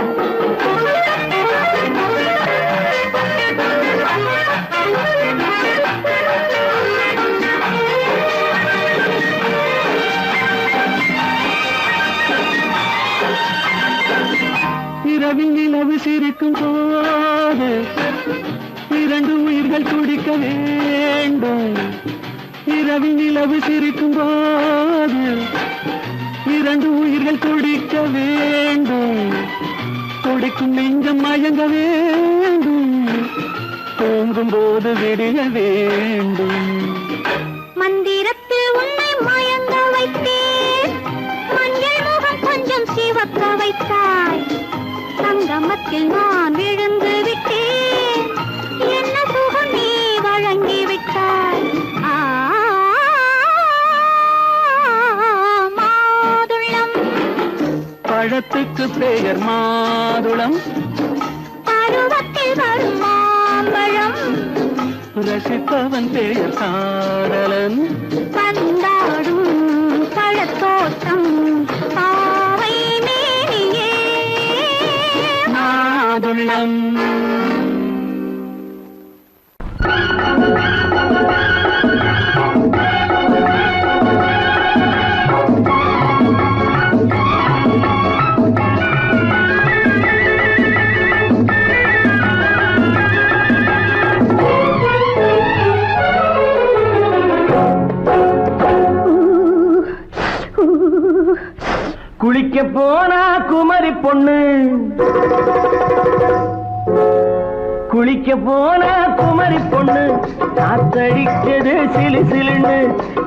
இரவில் நிலவு சிரிக்கும் போது இரண்டு உயிர்கள் துடிக்க வேண்டும். இரவில் நிலவு சிரிக்கும் போது இரண்டு உயிர்கள் துடிக்க வேண்டும். துடிக்கும் நெஞ்சம் மயங்க வேண்டும். தூங்க போகும்போது விடிய வேண்டும். மந்திரத்தில் உன்னை மயங்க வைத்தேன், மஞ்சள் முகம் கொஞ்சம் சிவக்க வைத்தாய், சங்கமத்தில் நான் விழுந்து விட்டேன், என்ன சுகம் நீ வழங்கி விட்டாய். மாதுளம் பழத்துக்கு பெயர் மாதுளம், பருவத்தில் வரும் மாம்பழம், ரசிப்பவன் பெயர் காதலன், பந்தாடும் பழத்தோட்டம் பாவை மேனியே மாதுளம். குளிக்க போனா குமரி பொண்ணு, குளிக்க போனா குமரி பொண்ணு, காத்தடிச்சது சிலு சிலுன்னு,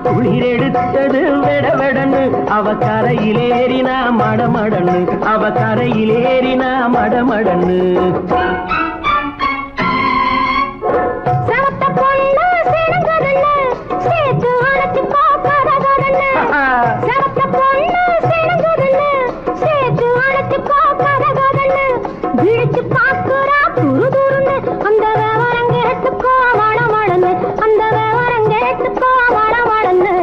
குளிர் எடுத்தது வெட வெடன்னு, அவ கரையிலேறினா மடமடன்னு, அவ கரையிலேறினா மடமடன்னு. சவத்த பொண்ணு சிறந்ததல்ல, சேர்த்து அழைச்சு பார்க்காததல்ல, சவத்த பொண்ணு சிறந்ததல்ல, சேர்த்து அழைச்சு பார்க்காததல்ல, விழிச்சு பார்க்கிறா துரு துருன்னு, அந்த விவரம் கேட்டுக்கோ மடமடன்னு, அந்த விவரம் கேட்டுக்கோ மடமடன்னு.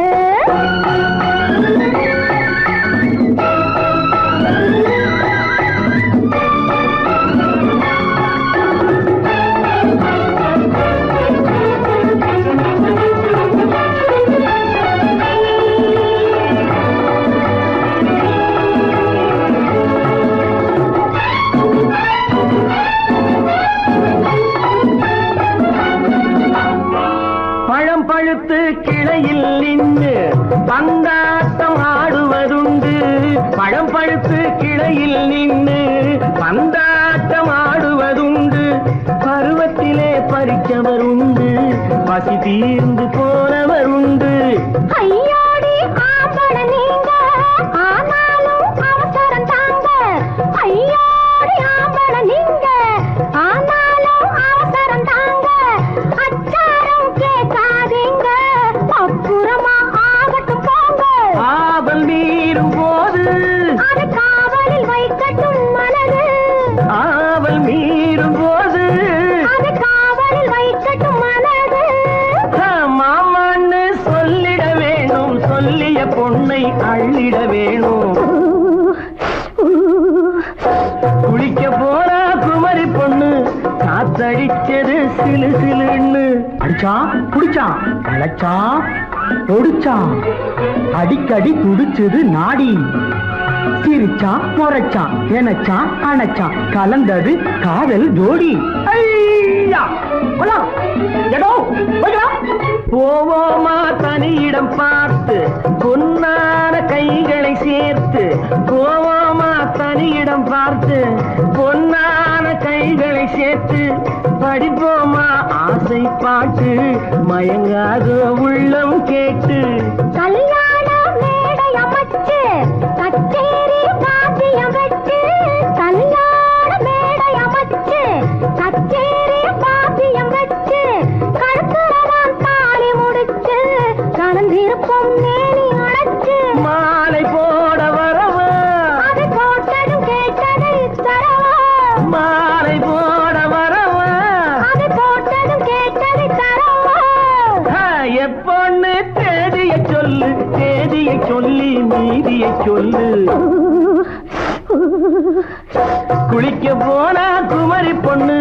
பழம் பழுத்து கிளையில் நின்று பந்தாட்டம் ஆடுவதுண்டு, பழம் பழுத்து கிளையில் நின்று பந்தாட்டம் ஆடுவதுண்டு, பருவத்திலே பறிச்சவர் உண்டு, பசி தீர்ந்து போனவர் உண்டு. ஐயோடி ஆம்பள நீங்க, ஆனாலும் அவசரம் தாங்க, ஐயோடி ஆம்பள நீங்க, ஆனாலும் அவசரம் தாங்க, அச்சாரம் கேட்காதீங்க, அப்புறமா ஆகட்டும் போங்க. ஆவல் மீறும் போது அது காவலில் வைக்கட்டும் மனது, ஆவல் மீறும் போது அது காவலில் வைக்கட்டும் மனது. மாமான்னு சொல்லிட வேணும், சொல்லிய பொண்ணை அள்ளிட வேணும். குளிக்க போறா குமரி பொண்ணு, காத்தடிச்சது சிலு சிலுன்னு, அடிச்சா புடிச்சா அழைச்சா ஒடிச்சா, அடிக்கடி துடிச்சது நாடி, சிரிச்சா முறைச்சா எனச்சா அணைச்சா, கலந்தது காதல் ஜோடி. ஐயா எடோ போவோமா தனியிடம் பார்த்து, பொன்னான கைகளை சேர்த்து, போவோமா தனியிடம் பார்த்து, பொன்னான கைகளை சேர்த்து, படிப்போமா ஆசை பாட்டு, மயங்காத உள்ளம் கேட்டு. கல்யாண மேடை அமைச்சு, கச்சேரி வாத்தியம் வச்சு, கல்யாண மேடை அமைச்சு, கச்சேரி வாத்தியம் வச்சு, கழுத்துறவான் தாலி முடிச்சு, கலந்திருப்போம் மேனி அணைச்சு, மாலை போட வரவா, அது போட்டதும் கேட்டதை தரவா, மாலை போட வரவா, அது போட்டதும் கேட்டதை தரவா. எப்பொண்ணு தேதியை சொல்லு, தேதியை சொல்லி நீதியை சொல்லு. குளிக்க போனா குமரி பொண்ணு,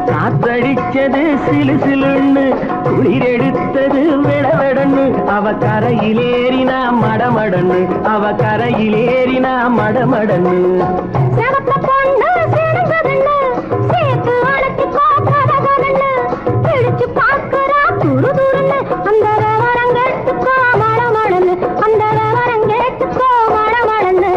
காத்தடிச்சது சிலு சிலுன்னு, குளிர் எடுத்தது விட விடன்னு, அவ கரையிலேறினா மடமடன்னு, அவ கரையிலேறினா மடமடன்னு. செவத்த பொண்ணு சிறந்ததல்ல, சேர்த்து அழைச்சு பார்க்காததல்ல, பிடிச்சு பார்க்கிறா துரு துருன்னு, அந்த விவரம் கேட்டுக்கோ மடமடன்னு, அந்த விவரம் கேட்டுக்கோ மடமடன்னு.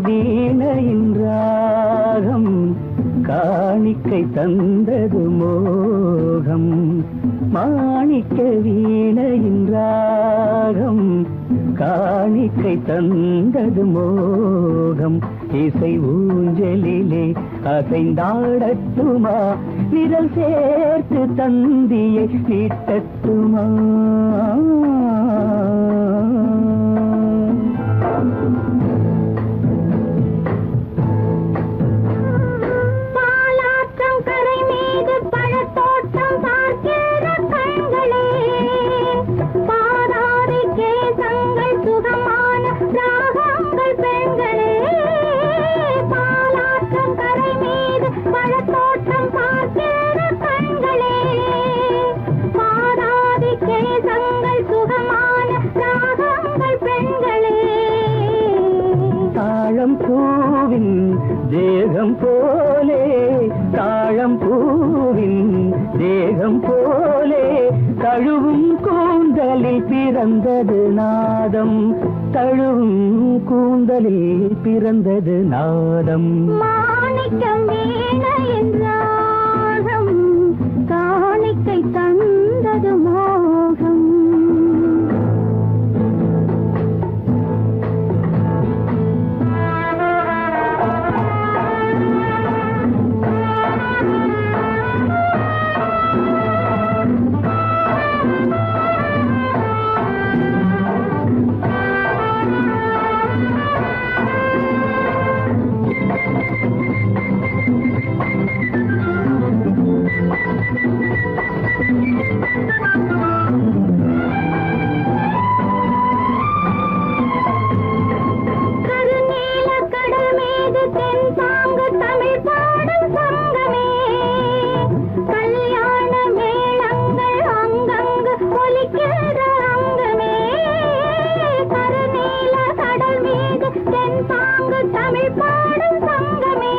வீணையின் ராகம் காணிக்கை தந்தது மோகம் மாணிக்க வீணையின் ராகம் காணிக்கை தந்தது மோகம் இசை ஊஞ்சலிலே அசைந்தாடட்டுமா விரல் சேர்த்து தந்தியை நீட்டட்டுமா பாலாற்றம் கரை மீது பழத்தோட்டம் பார்க்கிற கண்களே பாதாதி கேசங்கள் சுகமான ராகங்கள் பெண்களே பாலாற்றம் கரை மீது பழத்தோட்டம் பார்க்கிற கண்களே பாதாதி கேசங்கள் சுகமான ராகங்கள் பெண்களே தாழம் பூவின் தேகம் போலே தாழம் பூவின் தேகம் போலே தழுவும் கூந்தலில் பிறந்தது நாதம் தழுவும் கூந்தலில் பிறந்தது நாதம் மாணிக்கம் வீணையின் ராகம் காணிக்கை தந்தது மோகம் கருநீல கடல் மீது தென்பாங்கு தமிழ் பாடும் சங்கமே கல்யாண மேளங்கள் அங்கங்கு ஒலிக்கிற அங்கமே கருநீல கடல் மீது தென்பாங்கு தமிழ் பாடும் சங்கமே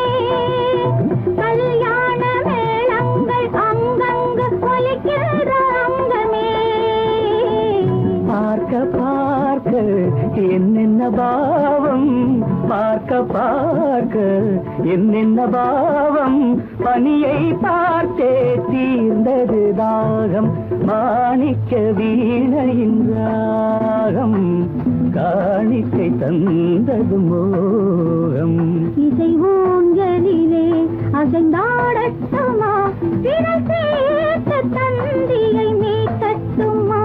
கல்யாண மேளங்கள் அங்கங்கு ஒலிக்கிற அங்கமே பார்க்க பார்க்க என்னென்ன பாவம் பார்க்க பார்க்க என்னென்ன பாவம் பனியை பார்த்தே தீர்ந்தது தாகம் மாணிக்க வீணையின் ராகம் காணிக்கை தந்தது மோகம் இசை ஊஞ்சலிலே அசைந்தாடட்டுமா விரல் சேர்த்து தந்தியை மீட்டட்டுமா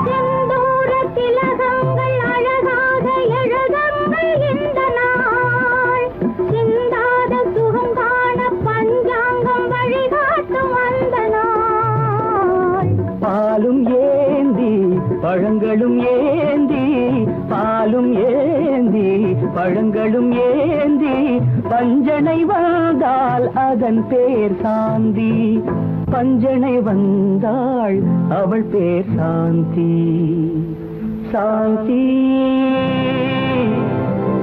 செந்தூர திலகங்கள் அழகாக எழுதங்கள் இந்த நாள் சிந்தாத சுகம் காண பஞ்சாங்கம் வழிகாட்டும் அந்த நாள் பாலும் ஏந்தி பழங்களும் ஏந்தி பாலும் ஏந்தி பழங்களும் ஏந்தி பஞ்சனை வந்தால் அதன் பேர் சாந்தி பஞ்சனை வந்தாள் அவள் பேர் சாந்தி சாந்தி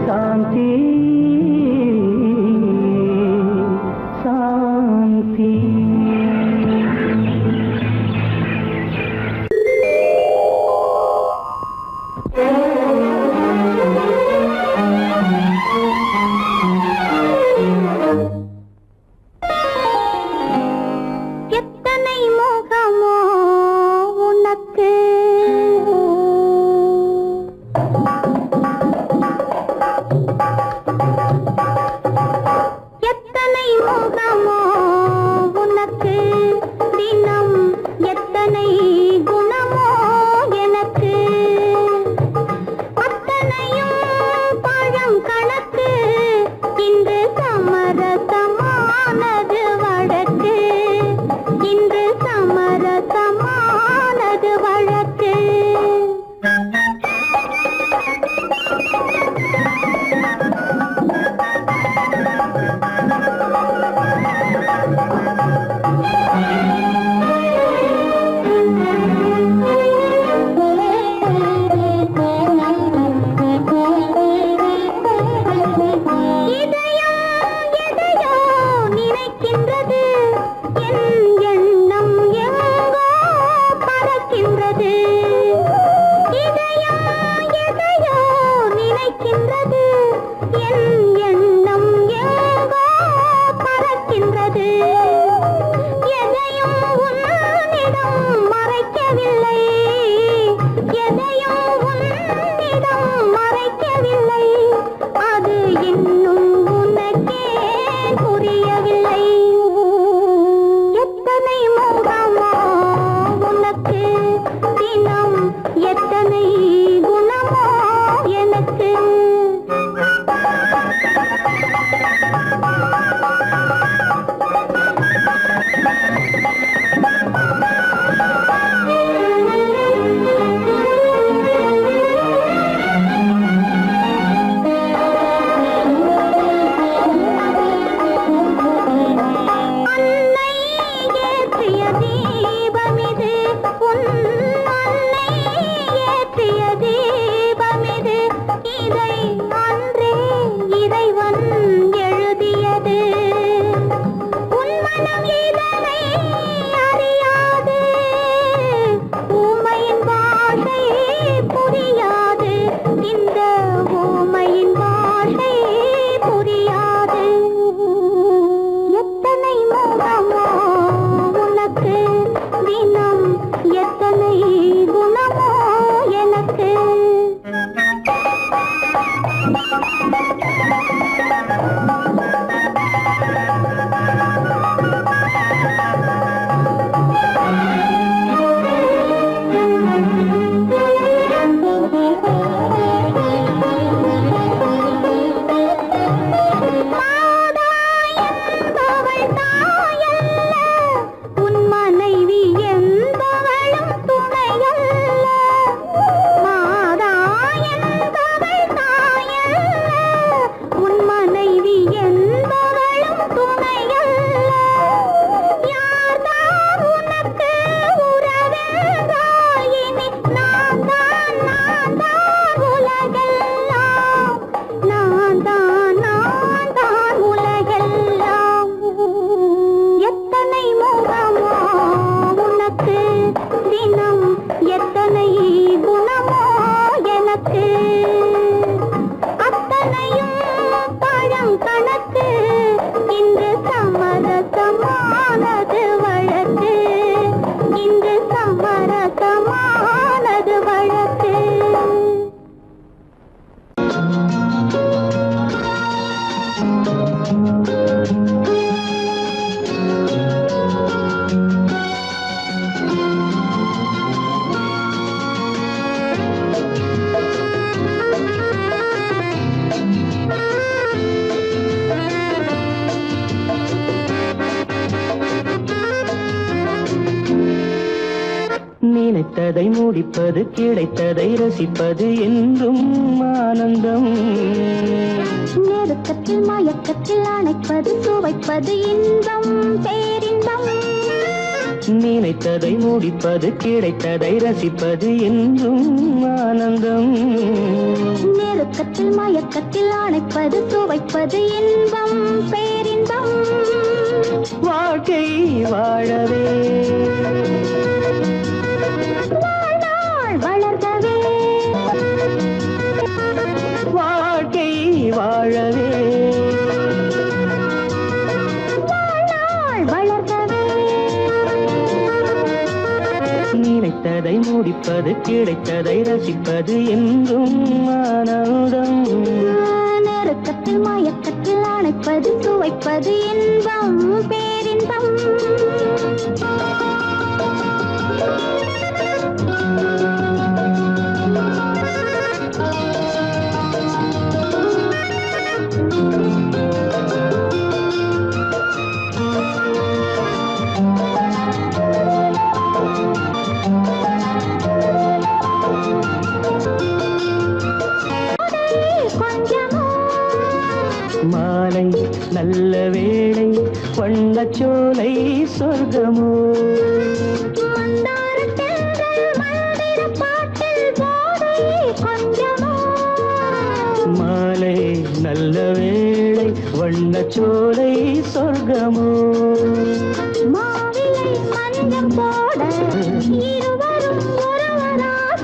சாந்தி சாந்தி எத்தனை முகமோ உனக்கு நினைத்ததை முடிப்பது, கிடைத்ததை ரசிப்பது என்றும் ஆனந்தம். நெருக்கத்தில் மயக்கத்தில் அணைப்பது, சுவைப்பது இன்பம், பேரின்பம். நினைத்ததை முடிப்பது, கிடைத்ததை ரசிப்பது என்றும் ஆனந்தம். நெருக்கத்தில் மயக்கத்தில் அணைப்பது, சுவைப்பது இன்பம், பேரின்பம். வாழ்க்கை வாழவே வளர்கவே, வாழ்க்கை வாழவே வளர்கவே. நினைத்ததை முடிப்பது, கிடைத்ததை ரசிப்பது என்றும் ஆனந்தம். நெருக்கத்தில் மயக்கத்தில் அணைப்பது, சுவைப்பது இன்பம், பேரின்பம். மாலை நல்ல வேளை, வண்ணச்சோலை சொர்க்கமோ. மாலை நல்ல வேளை, வண்ணச்சோலை சொர்க்கமோ. மாவிலை மஞ்சம் போட இருவரும் ஒருவராக,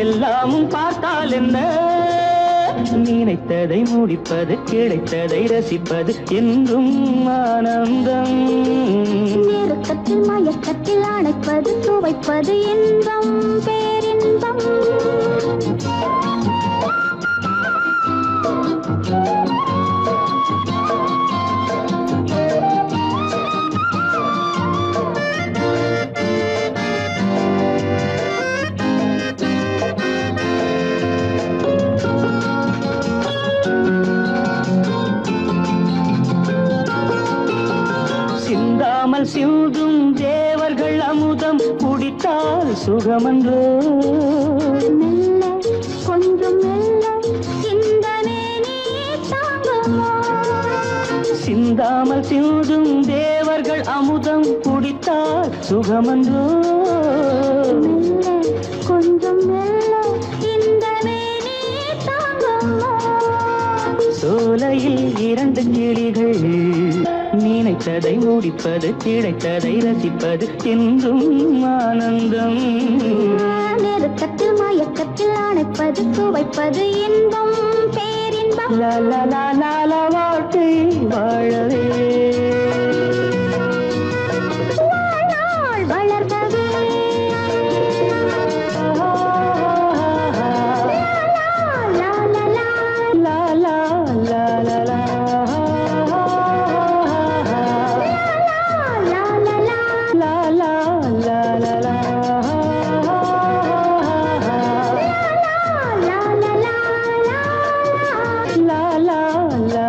எல்லாம் பார்த்தால் என்ன, நினைத்ததை முடிப்பது, கிடைத்ததை ரசிப்பது என்றும் ஆனந்தம். நெருக்கத்தில் மயக்கத்தில் அணைப்பது, சுவைப்பது இன்பம், பேரின்பம். குடித்தால் சுகமன்றோ மெல்ல கொஞ்சம் மெல்ல இந்த மேனி தாங்குமோ சிந்தாமல் சிந்தும் தேவர்கள் அமுதம் குடித்தால் சுகமன்றோ மெல்ல கொஞ்சம் மெல்ல இந்த மேனி தாங்குமோ சோலையில் இரண்டு கிளிகள் நினைத்ததை முடிப்பது கிடைத்ததை ரசிப்பது என்றும் ஆனந்தம் நெருக்கத்தில் மயக்கத்தில் அணைப்பது சுவைப்பது இன்பம் பேரின்பம் லால வாழ்க்கை வாழவே வாழ்நாள் வளர்ந்தது லா, லா, லா, லா. லா லா லா லா லா லா, லா, லா. லா லா லா லா லா லா, லா, லா, லா, லா. லா லா லா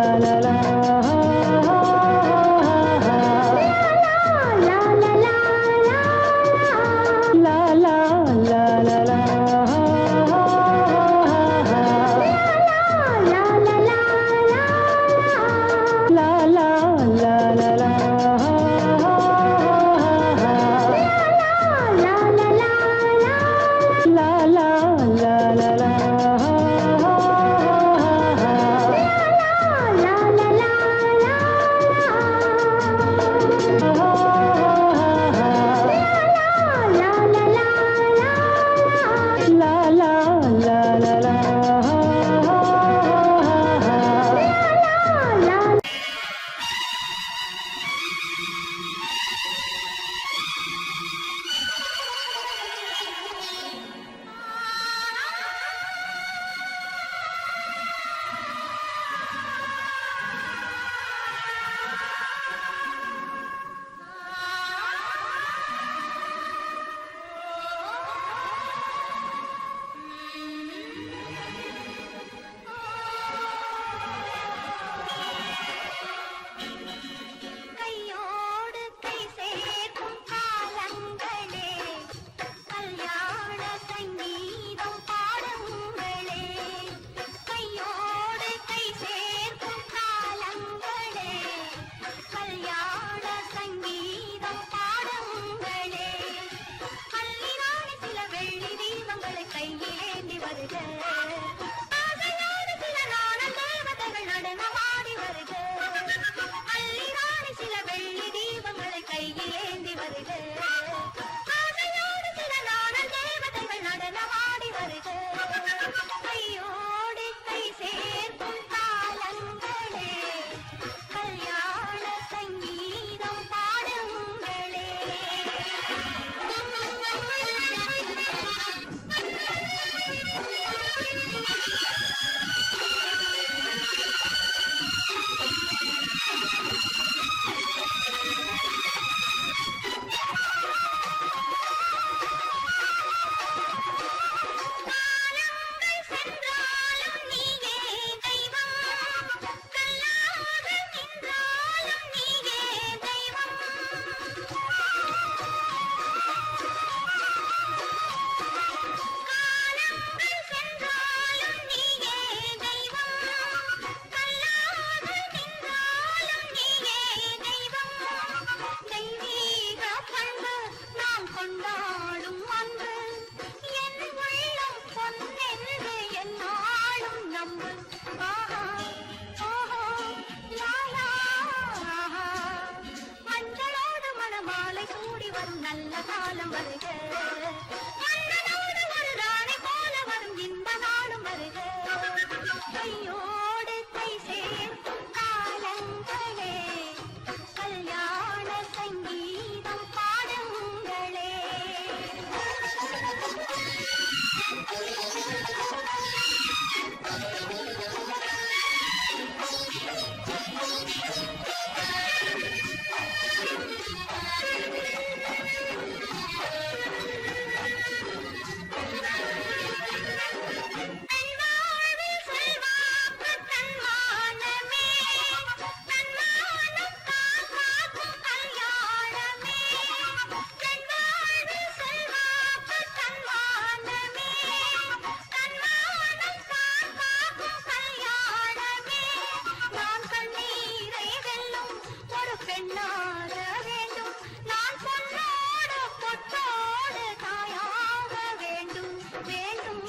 பெண்ணாக வேண்டும் நான் பொன்னோடு பொட்டோடு தாயாக வேண்டும் வேண்டும்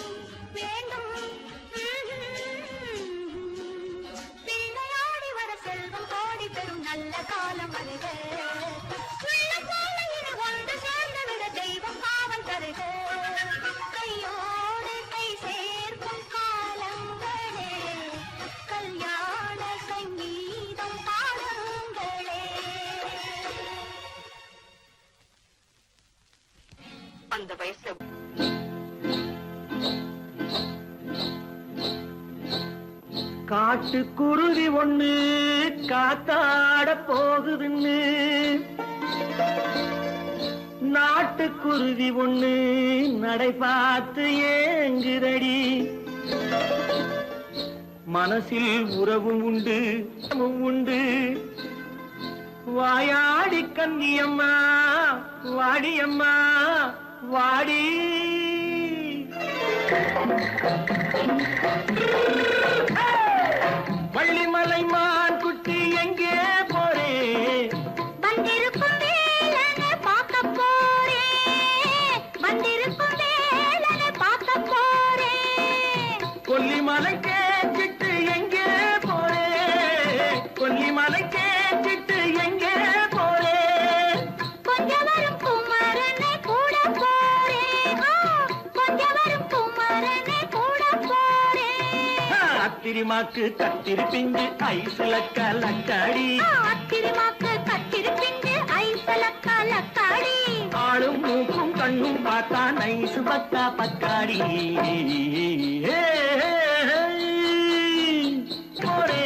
வேண்டும் பிள்ளையாடி வர செல்வம் கோடி பெறும் நல்ல காலம் வருக உள்ளம் போல இரு ஒன்று சேர்ந்து விட தெய்வம் காவல் தருக கையோடு கை சேர்க்கும் காலங்களே கல்யாண சங்கீதம் பாடுங்களே அந்த வயசு காட்டுக்குருவி ஒண்ணு காத்தாட போகுதுன்னு நாட்டுக்குருவி ஒண்ணு நடை பார்த்து ஏங்குதடி மனசில் உறவும் உண்டு உண்டு வாயாடி கன்னியம்மா வாடியம்மா வாடி வள்ளிமலை மான் குட்டி எங்கே போறே வந்திருக்கும் வேலனை பார்க்க போறேன் வந்திருக்கும் வேலனை பார்க்க போறேன் கொல்லிமலை கேச்சிட்டு எங்கே போறே கொல்லிமலை கேச்சிட்டு எங்கே போறே கொஞ்சம் வரும் குமரனை கூட போறேன் கொஞ்சம் வரும் குமரனை கூட போறேன் அத்திரிமாக்கு கத்திரி பிஞ்சு ஐசுல கலக்காடி அத்திரிமாக்கு கத்திரி பிஞ்சு ஐசல கலக்காடி ஆளும் மூக்கும் கண்ணும் பார்த்தா நைசு பக்கா பக்காடி போரே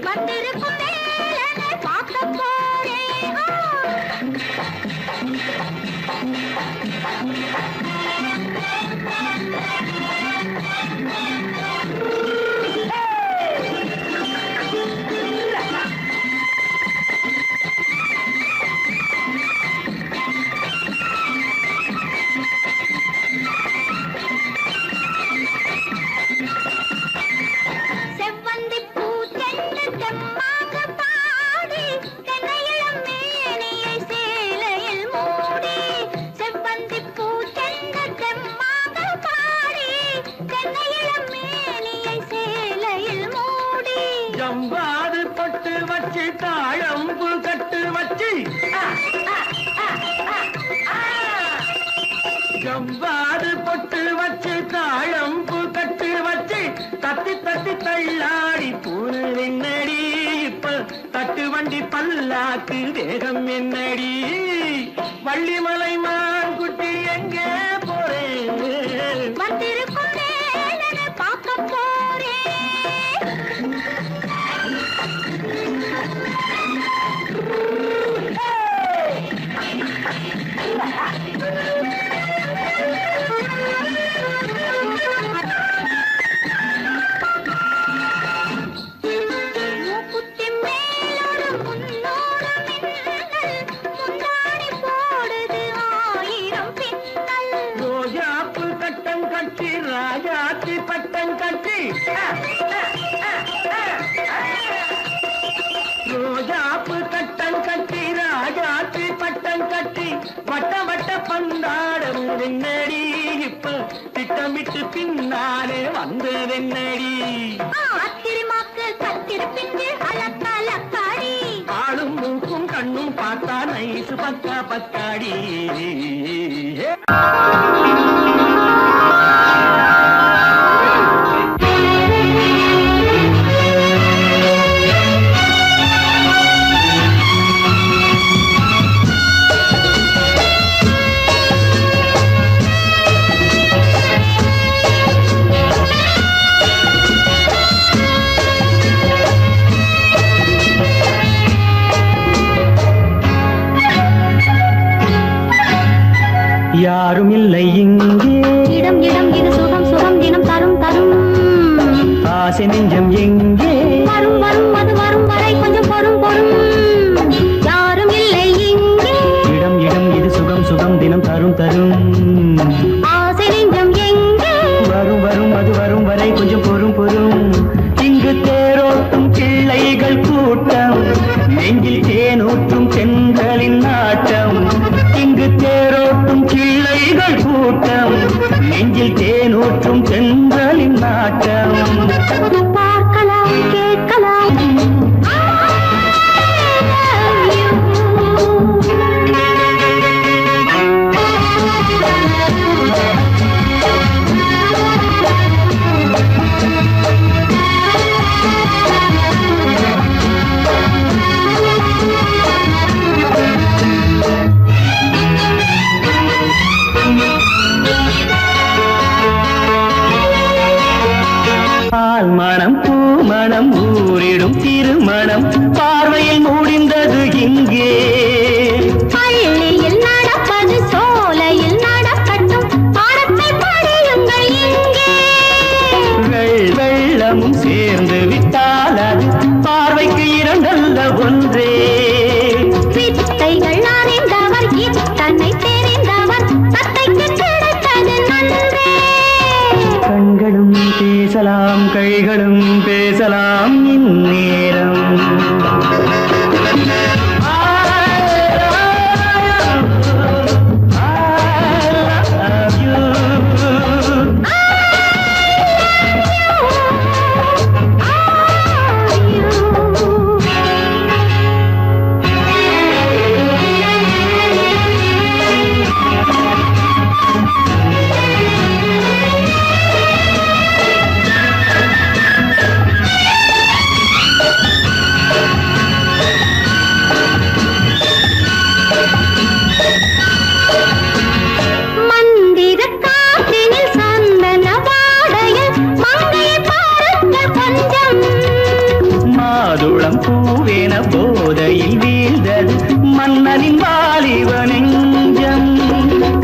வந்திருக்கும் வேலனை பார்க்க போறேன் செவ்வந்தி பூ தென்று தெம்மாக பாடி தென்னையிளம் மேனியை சேலையில் மூடி செவ்வந்தி பூ தென்று தெம்மாக பாடி தென்னையிளம் மேனியை சேலையில் மூடி ஜம்பாது பட்டு வச்சு தாழம்பு கட்டு வச்சு ஜம்பாது பொட்டு வச்சு தாழம்பு கட்டு வச்சு தத்தி தத்தி தள்ளாடி பூனு என்னடி இப்ப தட்டு வண்டி பல்லாக்கு வேகம் என்னடி வள்ளிமலை மான் குட்டி எங்கே போறேன் வந்திருக்கும் வேலனை பார்க்க போறேன் மூக்குத்தி மேலோடு முன்னோடு மின்னல் முந்தாடி போடுது ஆயிரம் பின்னல் ரோஜாப்பு கட்டம் கட்டி ராஜாத்தி பட்டம் கட்டி ரோஜாப்பு கட்டம் கட்டி ராஜாத்தி பட்டம் கட்டி வட்ட வட்ட பந்தாடம் என்னடி இப்ப திட்டமிட்டு பின்னாலே வந்ததென்னடி அத்திரிமாக்கு கத்திரி பிஞ்சு அலக்காடி ஆளும் மூக்கும் கண்ணும் பார்த்தா நைசு பக்கா பக்காடி யாரும் இல்லை இங்கே இடம் இடம் இது சுகம் சுகம் தினம் தரும் தரும் ஆசை நெஞ்சம் எங்கே வரும் வரும் அது வரும் வரை கொஞ்சம் பொறும் பொறும் யாரும் இல்லை இங்கே இடம் இடம் இது சுகம் சுகம் தினம் தரும் தரும் ஆசை நெஞ்சம் எங்கே வரும் வரும் அது வரும் வரை கொஞ்சம் பொறும் பொறும் இங்கு தேரோட்டும் பிள்ளைகள் கூட்டம் நெஞ்சில் கூறிடும் திருமணம் பார்வையில் முடிந்தது இங்கே. பள்ளியில் நடப்பது சோலையில் நடக்கட்டும், பாடத்தை படியுங்கள் இங்கே. வெள்ளமும் சேர்ந்து விட்டால் அது பார்வைக்கு இரண்டல்ல ஒன்றே. வித்தைகள் அறிந்தவர் இத்தனை தெரிந்தவர் தத்தைக்கு கிடைத்தது நன்றே. கண்களும் பேசலாம் கைகளும் பேசலாம் இந்நேரம். மாதுளம் பூவேன போதையில் வீழ்ந்தது மன்னனின் வாலிப நெஞ்சம்.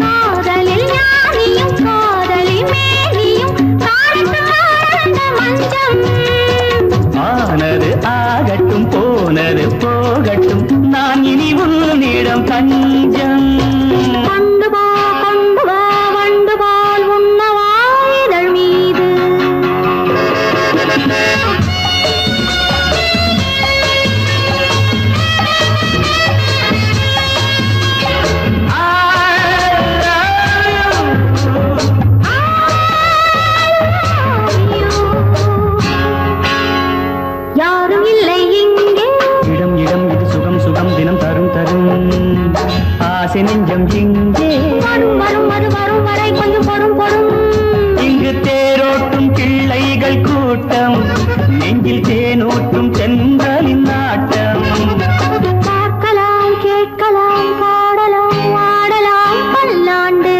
காதலில் ஞானியும் காதலில் மேனியும் காணந்த மஞ்சம். ஆனது ஆகட்டும் போனது போகட்டும் நான் இனி உன்னிடம் தஞ்சம். கொண்டு வா வண்டு போல் உண்ணவா இதழ் மீது. யாரும் இல்லை இங்கே. இடம் இடம் இது சுகம் சுகம் தினம் தரும் தரும் ஆசை நெஞ்சம் இங்கே. வரும் வரும் அது வரும் வரை கொஞ்சம் பொறும் பொறும். இங்கு தேரோட்டும் பிள்ளைகள் கூட்டம், நெஞ்சில் தேனூட்டும் தென்றலின் நாட்டம். பார்க்கலாம் கேட்கலாம் பாடலாம் ஆடலாம் பல்லாண்டு.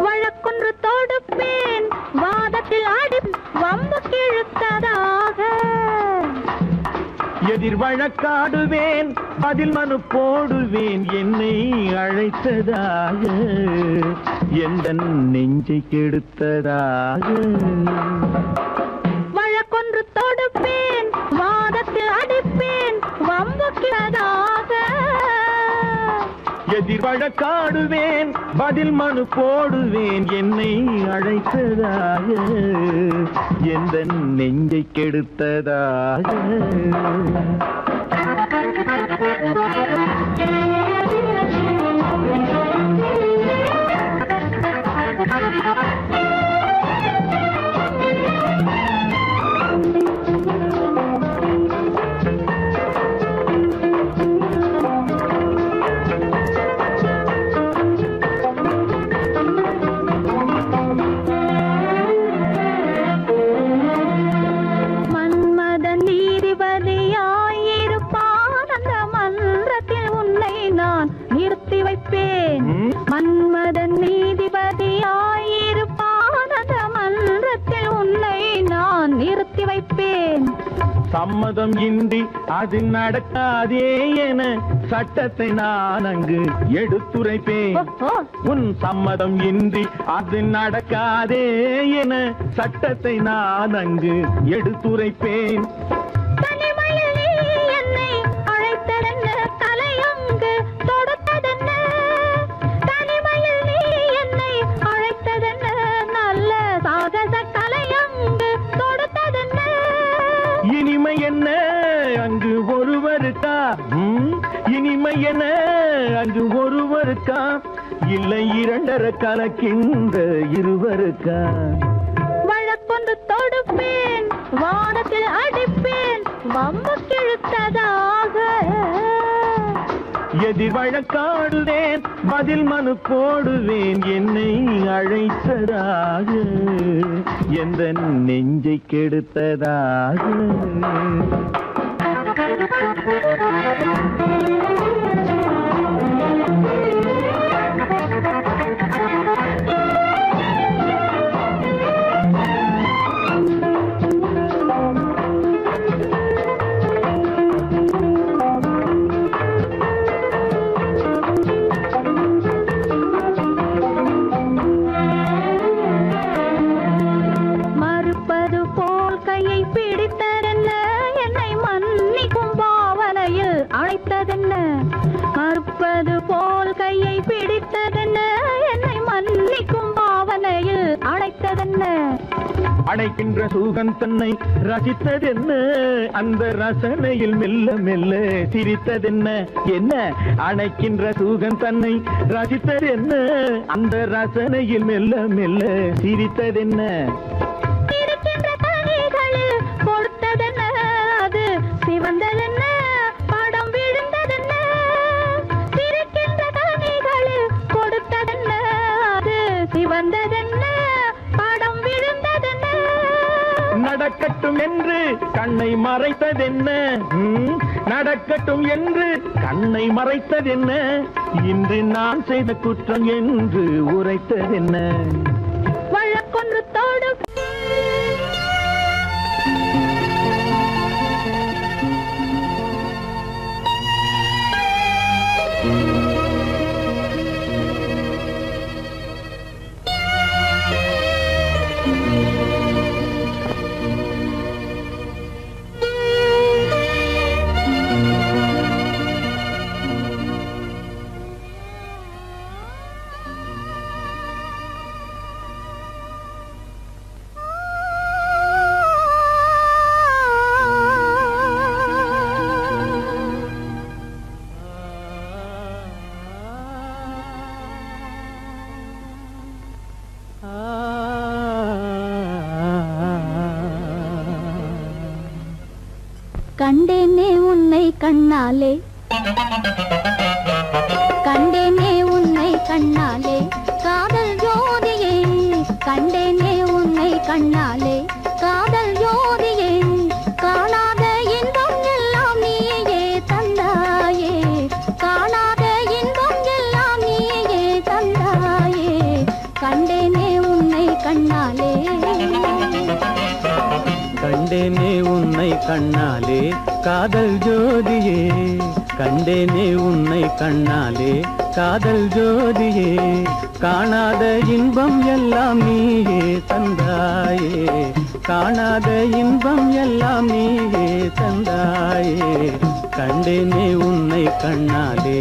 வழக்கொன்று தொடுப்பேன் வாதத்தில் ஆடி வம்பு கிழுத்ததாக. எதிர் வழக்காடுவேன் அதில் மனு போடுவேன் என்னை அழைத்ததாக எந்த நெஞ்சை கெடுத்ததாக. வழக்கொன்று தொடுப்பேன் வாதத்தில் அடிப்பேன் வம்பு கிழதாக. எதிர் வழக்காடுவேன் பதில் மனு போடுவேன் என்னை அழைத்ததாக எந்த நெஞ்சை கெடுத்ததாக. மன்மதன் நீதிபதியாயிருப்பான் அந்த மன்றத்தில் உன்னை நான் நிறுத்தி வைப்பேன். மன்மதன் நீதிபதியாயிருப்பான் அந்த மன்றத்தில் உன்னை நான் நிறுத்தி வைப்பேன். சம்மதம் இன்றி அது நடக்காதே என சட்டத்தை நான் அங்கு எடுத்துரைப்பேன். உன் சம்மதம் இன்றி அது நடக்காதே என சட்டத்தை நான் அங்கு எடுத்துரைப்பேன். தனிமையில் நீ என்னை அழைத்ததென்ன தலையங்கு தொடுத்ததென்ன. தனிமையில் நீ வண்டர கலக்கின்ற இருவருக்கா வழக்கொண்டு தொடுப்பேன் வானத்தில் அடிப்பேன் வம்பு கிழுத்ததாக எதிர் வழக்காடுவேன் பதில் மனு போடுவேன் என்னை அழைத்ததாக எந்த நெஞ்சை கெடுத்ததாக மறுப்பது போல் கையை பிடித்ததென்ன என்னை மன்னிக்கும் பாவனையில் அழைத்ததென்ன மறுப்பது போல் கையை பிடித்ததென்ன என்னை மன்னிக்கும் பாவனையில் அழைத்ததென்ன அணைக்கின்ற சூகன் தன்னை ரசித்ததென்ன அந்த ரசனையில் மெல்ல மெல்ல சிரித்ததென்ன என்ன அணைக்கின்ற சூகன் தன்னை ரசித்ததென்ன அந்த ரசனையில் மெல்ல மெல்ல சிரித்ததென்ன இருக்கின்ற கனிகளில் கொடுத்ததென்ன அது சிவந்ததென்ன படம் விழுந்ததென்ன இருக்கின்ற கனிகளில் கொடுத்ததென்ன அது சிவந்ததென்ன படம் விழுந்ததென்ன நடக்கட்டும் என்று கண்ணை மறைத்ததென்ன நடக்கட்டும் என்று கண்ணை மறைத்ததென்ன இன்று நான் செய்த குற்றம் என்று உரைத்ததென்ன வழக்கொன்று தோடு கண்டேனே உன்னை கண்ணாலே கண்டேனே உன்னை கண்ணாலே காதல் ஜோதியே கண்டேனே உன்னை கண்ணாலே காதல் ஜோதியே காணாத இன்பம் எல்லாம் நீயே தந்தாயே காணாத இன்பம் எல்லாம் நீயே தந்தாயே கண்டேனே உன்னை கண்ணாலே கண்டேனே உன்னை கண்ணாலே காதல் ஜோதியே கண்டேனே உன்னை கண்ணாலே காதல் ஜோதியே காணாத இன்பம் எல்லாம் நீயே தந்தாயே காணாத இன்பம் எல்லாம் நீயே தந்தாயே கண்டேனே உன்னை கண்ணாலே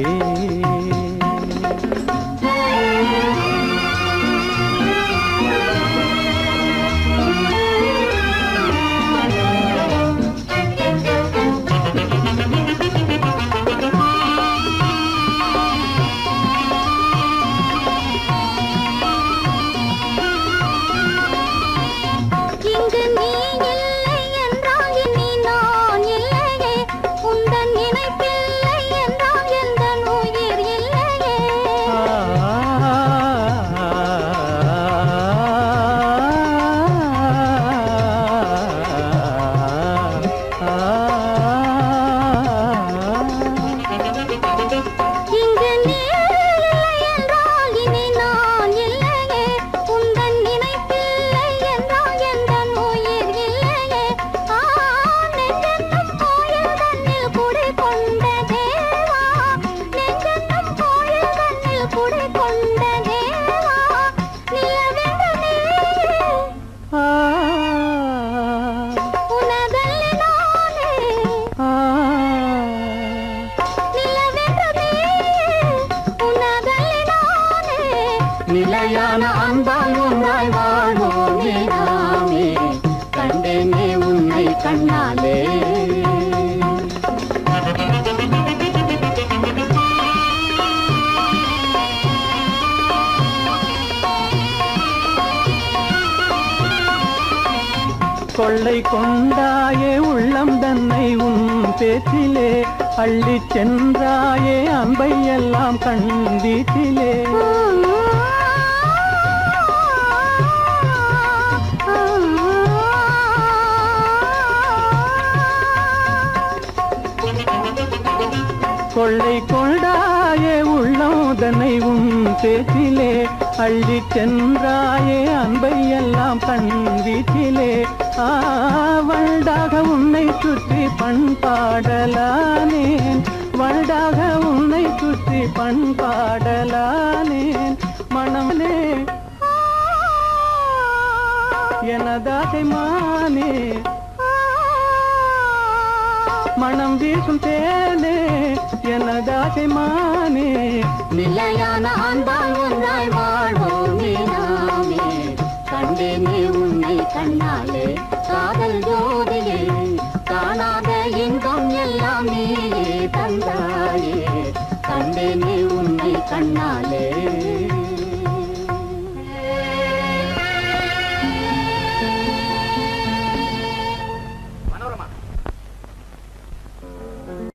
இங்கு நீ இல்லை என்றால் இனி நான் இல்லையே உந்தன் நினைப்பில்லை என்றால் எந்தன் உயிர் இல்லையே இங்கு நீ இல்லை என்றால் இனி நான் இல்லையே உந்தன் நினைப்பில்லை என்றால் எந்தன் உயிர் இல்லையே நெஞ்சென்னும் கோயில் தன்னில் குடி கொண்ட தேவா நெஞ்சென்னும் கோயில் தன்னில் குடி கொண்ட தேவா நிலவென்று நீயே உனதல்லி நானே நிலவென்று நீயே உனதல்லி நானே நிலையான அன்பால் ஒன்றாய் வாழ்வோமே நாமே கண்டேனே உன்னை கண்ணாலே கொள்ளை கொண்டாயே உள்ளம் தன்னை உன் பேச்சிலே அள்ளிச் சென்றாயே அன்பை எல்லாம் கண் வீட்டிலே கொள்ளை கொண்டாயே உள்ளம் தன்னை உன் பேச்சிலே அள்ளிச் சென்றாயே அன்பை எல்லாம் கண் வீட்டிலே வண்டாக உன்னை சுற்றி பண்பாடலானேன் வண்டாக உன்னை சுற்றி பண்பாடலானேன் மனமே எனதாசை மானே மனம் வீசும் தேனே எனதாசை மானே நிலையான அன்பால் ஒன்றாய் வாழ்வோமே நாமே கண்டேனே உன்னை கண்ணாலே காதல் ஜோதியே காணாத இன்பம் எல்லாம் நீயே தந்தாயே கண்டேனே உன்னை கண்ணாலே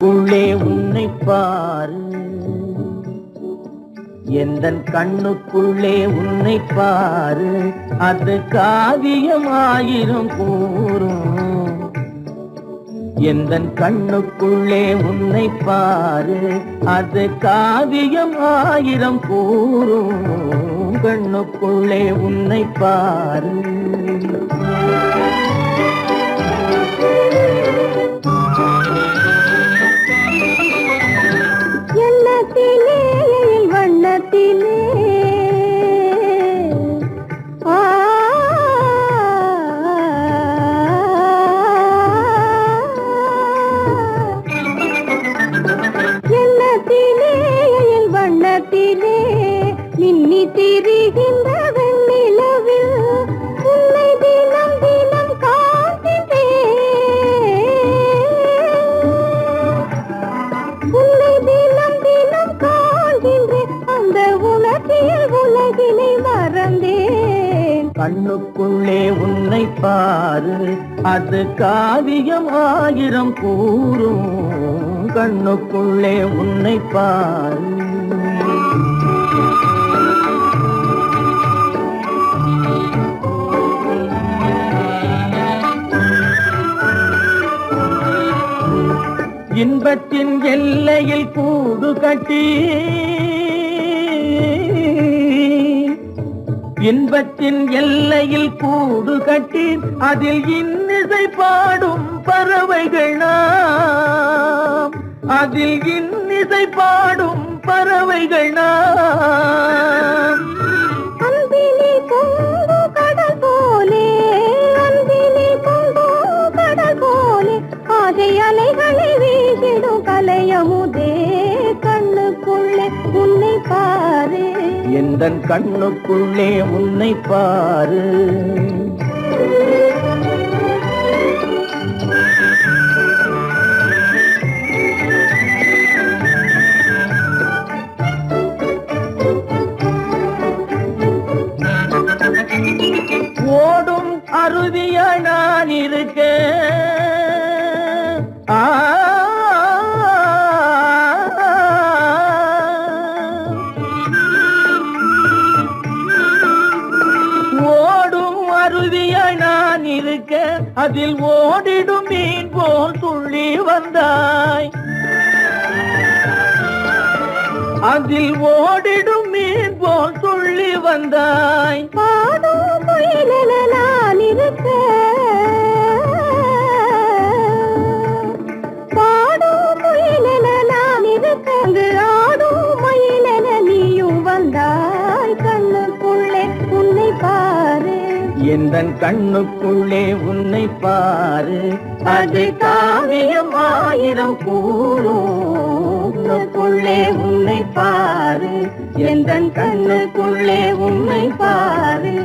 உள்ளே உன்னை பாரு எந்தன் கண்ணுக்குள்ளே உன்னை பாரு அது காவியமாயிரும் கூறும் எந்தன் கண்ணுக்குள்ளே உன்னை பாரு அது காவியமாயிரம் கூறும் கண்ணுக்குள்ளே உன்னை பாரு எண்ணத்திலே வண்ணத்திலே எண்ணத்திலே வண்ணத்திலே மின்னி திரிகின்ற வெண்ணிலவில் உன்னை தினம் தினம் காண்கின்றேன் உன்னை தினம் தினம் காண்கின்றேன் அந்த உணர்ச்சியில் உலகினை மறந்தேன் கண்ணுக்குள்ளே உன்னை பாரு அது காவியம் ஆயிரம் கூறும் கண்ணுக்குள்ளே உன்னை பாரு இன்பத்தின் எல்லையில் கூடு கட்டி இன்பத்தின் எல்லையில் கூடு கட்டி அதில் இன்னிசை பாடும் பறவைகள் நாம் அதில் இன்னிசை பாடும் பறவைகள் நாம் அன்பிலே பொங்கு கடல் போலே அன்பிலே பொங்கு கடல் போலே ஆசை அலைகளை வீசிடும் கலையமுதே கண்ணுக்குள்ளே உன்னை பாரு எந்தன் கண்ணுக்குள்ளே உன்னை பாரு ஓடும் அருவிய நான் இருக்க ஓடும் அருவிய நான் இருக்க அதில் ஓடிடும் மீன் போல் துள்ளி வந்தாய் அதில் ஓடிடும் மீன் போல் துள்ளி வந்தாய் பாடும் முயலென நான் இருக்க பாடும் முயலென நான் இருக்க அங்கு ஆடும் மயிலென நீயும் வந்தாய் கண்ணுக்குள்ளே உன்னை பாரு எந்தன் கண்ணுக்குள்ளே உன்னை பாரு அது காவியம் ஆயிரம் கூறுக்குள்ளே உன்னை பாரு எந்தன் கண்ணுக்குள்ளே உன்னை பாரு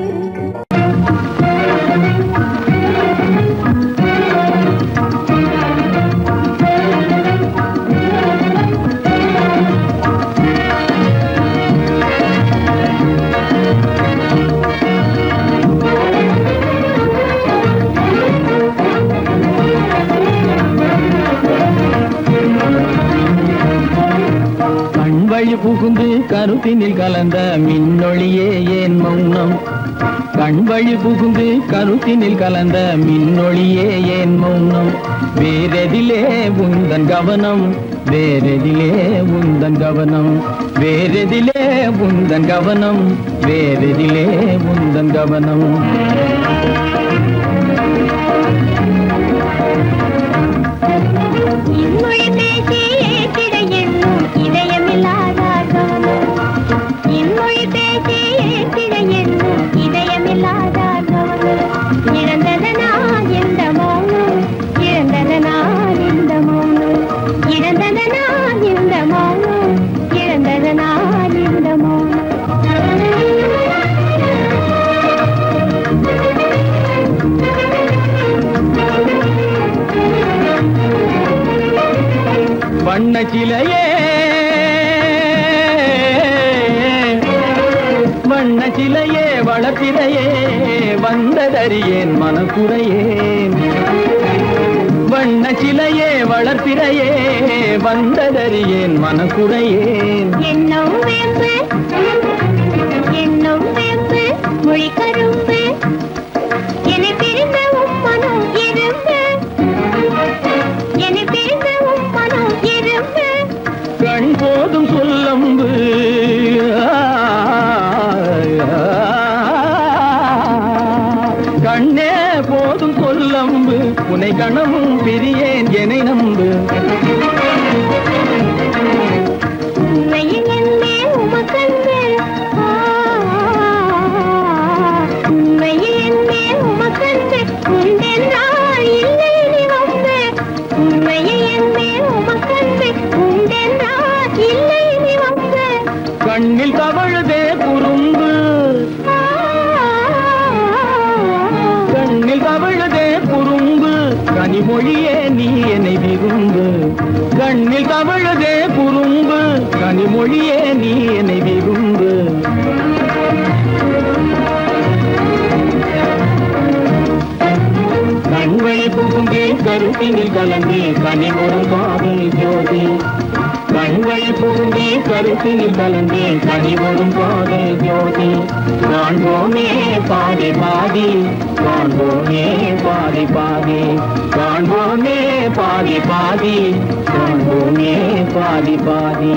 கருத்தினில் கலந்த மின்னொளியே ஏன் மௌனம் கண் வழி புகுந்து கருத்தினில் கலந்த மின்னொளியே ஏன் மௌனம் வேறெதிலே உந்தன் கவனம் வேறெதிலே உந்தன் கவனம் வேறெதிலே உந்தன் கவனம் வேறெதிலே உந்தன் கவனம் இன்மொழி பேசி ஏற்றிட எண்ணும் இதயமில்லாதார் கவனம் இன்மொழி பேசி ஏற்றிட எண்ணும் இதயமில்லாதார் கவனம் இழந்ததனா எந்த மௌனம் இழந்ததனா இந்த மௌனம் இழந்ததனா இந்த மௌனம் இழந்ததனா இந்த மௌனம் வண்ண சிலையே வண்ண சிலையே வளர்ப்பிறையே வந்ததறியேன் மனக்குறையேன் வண்ண சிலையே வளர்ப்பிறையே வந்ததறியேன் மனக்குறையேன் எண்ணம் வேம்பு மொழி கரும்பு என்னை பிரிந்த உம்மனம் இரும்பு என்னை பிரிந்த உம்மனம் இரும்பு கண் போதும் சொல்லம்பு கண்ணே போதும் சொல்லம்பு உனை கணமும் பிரியேன் என்னை நம்பு உண்மையில் என்னே உமக்கன்று உண்மையில் என்னே உமக்கன்று உண்டென்றால் இல்லை நீ வந்து உண்மையில் என்னே உமக்கன்று உண்டென்றால் இல்லை நீ வந்து கண்ணில் தவழுதே குறும்பு கண்ணில் தவழுதே குறும்பு கனிமொழியே நீ என்னை விரும்பு கண்ணில் தவழுதே குறும்பு கனிமொழியே நீ என்னை விரும்பு கண்வழி புகுந்தே கருத்தினில் கலந்தே கனிமொரும் காதல் ஜோதி கண்வழி புகுந்தே கருத்தினில் கலந்தே கனிமொரும் காதல் ஜோதி காண்போமே பாதி பாதி காண்போமே பாதி பாதி காண்போமே பாதி பாதி காண்போமே பாதி பாதி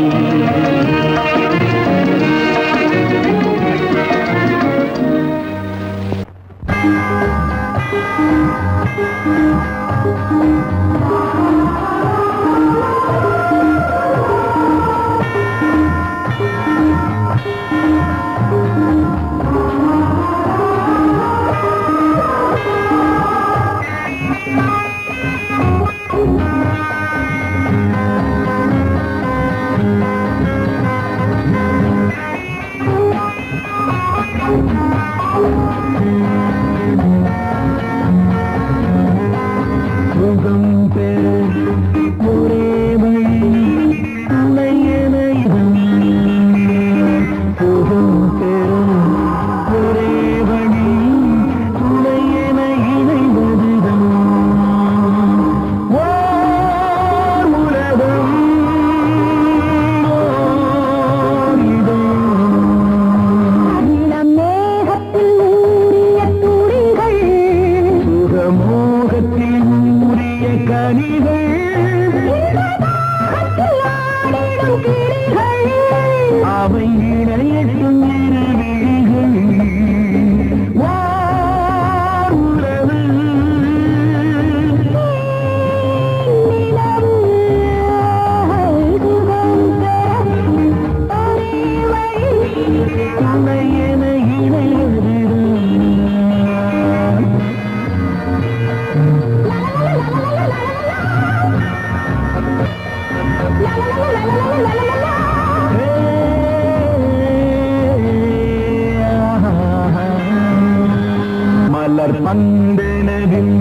மலர் பந்தனவின்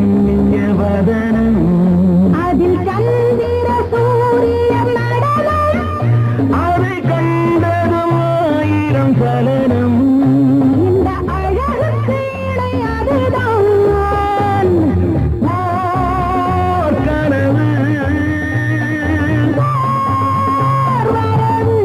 வதனம் அதில் சந்திர சூரிய நடனம் அதை கண்டதும் ஆயிரம் சலனம் இந்த அழகுக்கு இணை அதுதான் ஓர் கனவு வரவு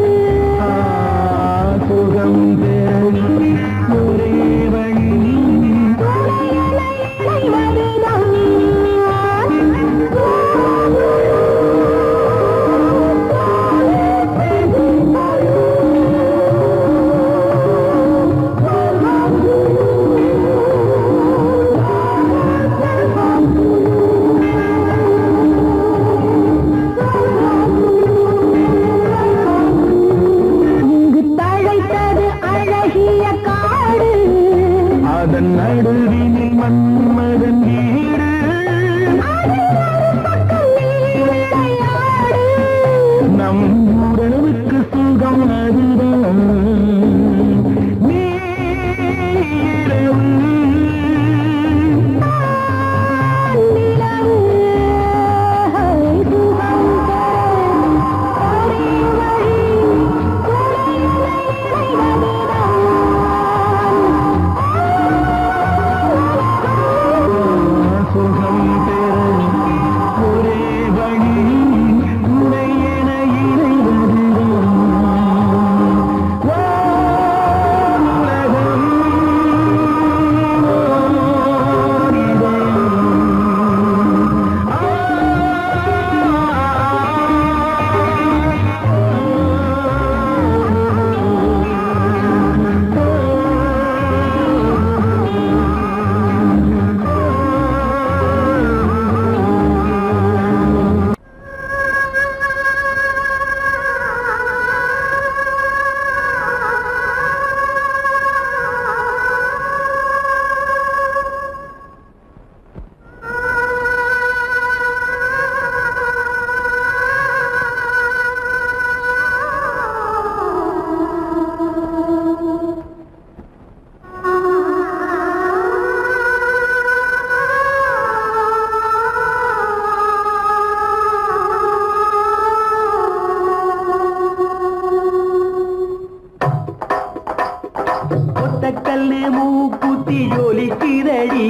மூக்குத்தி ஜொலிக்குதடி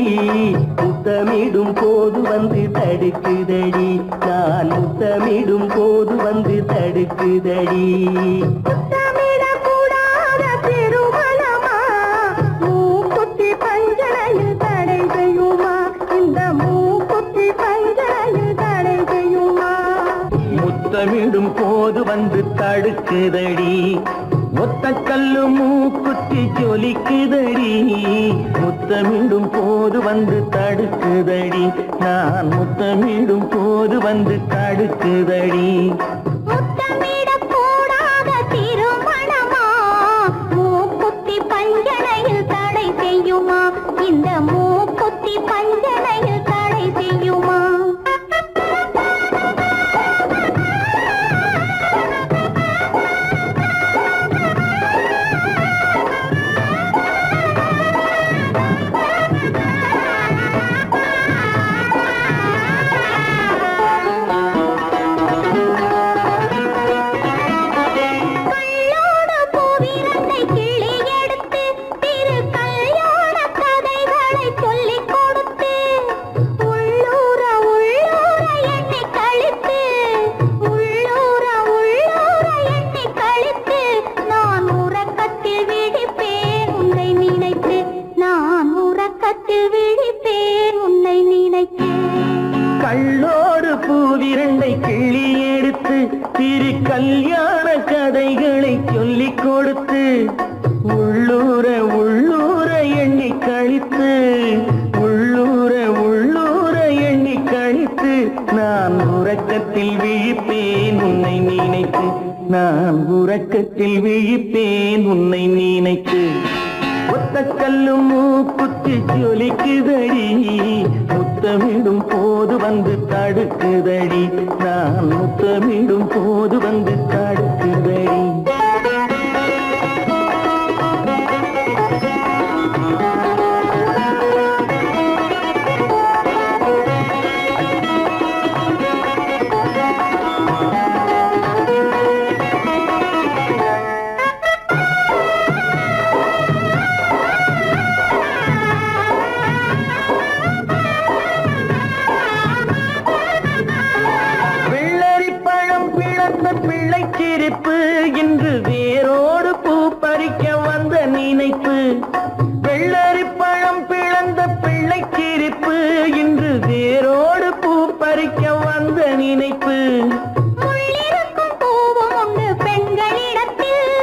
முத்தமிடும் போது வந்து தடுக்குதடி நான் முத்தமிடும் போது வந்து தடுக்குதடி முத்தமிடக்கூடாத திருமணமா மூக்குத்தி பஞ்சனையில் தடை செய்யுமா இந்த மூக்குத்தி பஞ்சனையில் தடை செய்யுமா முத்தமிடும் போது வந்து தடுக்குதடி ஒத்த கல்லு மூக்குத்தி ஜொலிக்குதடி முத்தமிடும் போது வந்து தடுக்குதடி நான் முத்தமிடும் போது வந்து தடுக்குதடி முத்தமிடக்கூடாத திருமணமா மூக்குத்தி பஞ்சனையில் தடை செய்யுமா இந்த மூக்குத்தி பஞ்சனையில் தடை செய்யுமா கள்ளோடு பூவிரண்டை கிள்ளி எடுத்து திரு கல்யாண கதைகளை சொல்லிக் கொடுத்து உள்ளூர உள்ளூர எண்ணி கழித்து உள்ளூர உள்ளூர எண்ணி கழித்து நான் உறக்கத்தில் விழிப்பேன் உன்னை நினைத்து நான் உறக்கத்தில் விழிப்பேன் உன்னை நினைத்து ஒத்த கல்லு மூக்குத்தி ஜொலிக்குதடி முத்தமிடும் போது வந்து தடுக்குதடி நான் முத்தமிடும் போது வந்து தடுக்குதடி பிள்ளைச்சிரிப்பு இன்று வேரோடு பூ பறிக்க வந்த நினைப்பு வெள்ளரி பழம் பிளந்த பிள்ளைச்சிரிப்பு இன்று வேரோடு பூ பறிக்க வந்த நினைப்பு முள்ளிருக்கும் பூவும் உண்டு பெண்களிடத்தில்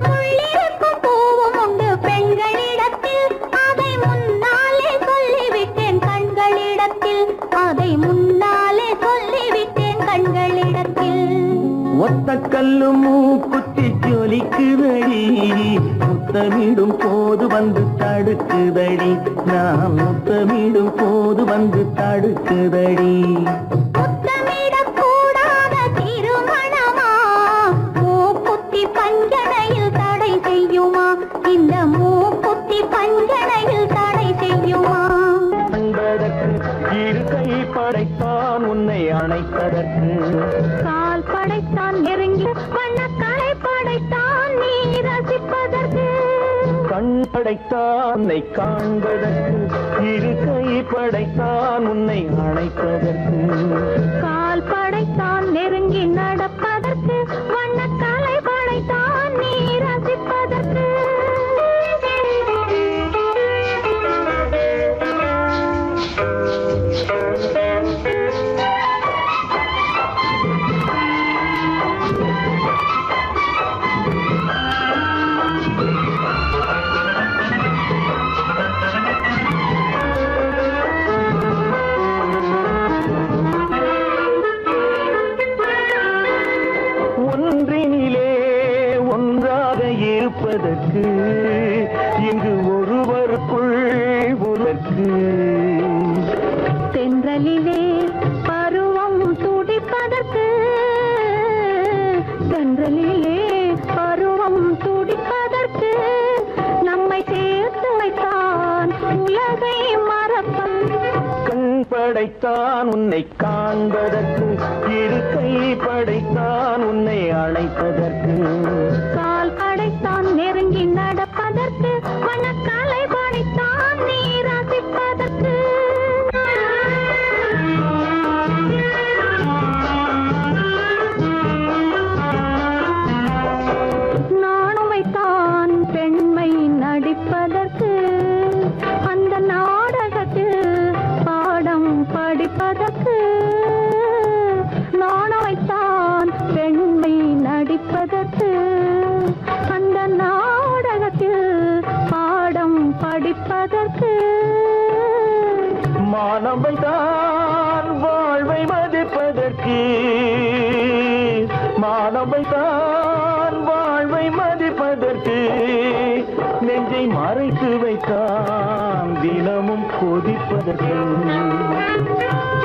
முள்ளிருக்கும் பூவும் உண்டு பெண்களிடத்தில் அதை முன்னாலே சொல்லிவிட்டேன் கண்களிடத்தில் அதை முன்னாலே சொல்லிவிட்டேன் கண்களிடத்தில் ஒத்த கல்லு மூக்குத்தி ஜொலிக்குதடி முத்தமிடும் போது வந்து தடுக்குதடி நான் முத்தமிடும் போது வந்து தடுக்குதடி முத்தமிடக்கூடாத திருமணமா மூக்குத்தி பஞ்சனையில் தடை செய்யுமா இந்த மூக்குத்தி பஞ்சனையில் தடை செய்யுமா அன்பதற்கு இரு கை படைத்தான் உன்னை அணைப்பதற்கு கால் படைத்தான் நெருங்கி வண்ணக்கலை படைத்தான் நீ ரசிப்பதற்கு கண் படைத்தான் உன்னை காண்பதற்கு இரு கை படைத்தான் உன்னை அணைப்பதற்கு கால் படைத்தான் நெருங்கி நடப்பதற்கு வண்ணக்கலை படைத்தான் நீ ரசிப்பதற்கு ஒன்றினிலே ஒன்றாக இருப்பதற்கு இங்கு ஒருவருக்குள் உனக்கு தென்றலிலே பருவம் துடிப்பதற்கு தென்றலிலே பருவம் துடிப்பதற்கு நம்மை சேர்த்து வைத்தான் உலகை மறப்பன் கண் படைத்தான் உன்னை காண்பதற்கு இரு கை படைத்தான் உன்னை அழைப்பதற்கு கால் படைத்தான் நெருங்கி நடப்பதற்கு வண்ணக்கலை படைத்தான் நடப்பதற்கு மானவை தான் வாழ்வை மதிப்பதற்கு மானவை தான் வாழ்வை மதிப்பதற்கு நெஞ்சை மறைத்து வைத்தான் தினமும் கொதிப்பதற்கு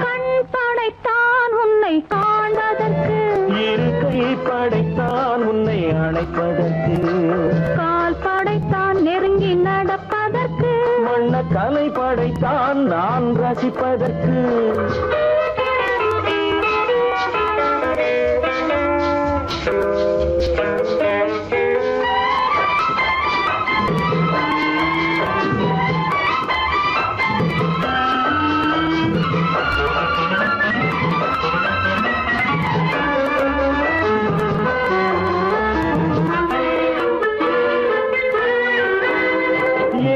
கண் படைத்தான் உன்னை காண்பதற்கு இருக்கை படைத்தான் உன்னை அணைப்பதற்கு கால் படைத்தான் நெருங்கி நடப்பதற்கு வண்ண கலை படைத்தான் நான் ரசிப்பதற்கு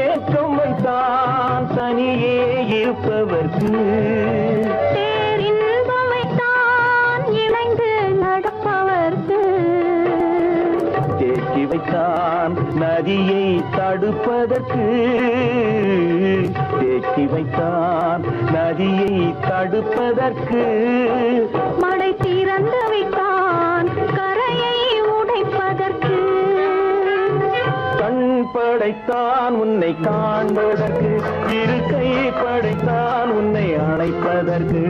ஏக்கம் வைத்தான் தனியே இருப்பவர்க்கு பேரின்பமைத்தான் இணைந்து நடப்பவர்க்கு தேக்கி வைத்தான் நதியை தடுப்பதற்கு தேக்கி வைத்தான் நதியை தடுப்பதற்கு மடை திறந்து வைத்தான் கரையை உடைப்பதற்கு கண் படைத்தான் உன்னை காண்பதற்கு இருக்கை படைத்தான் உன்னை அணைப்பதற்கு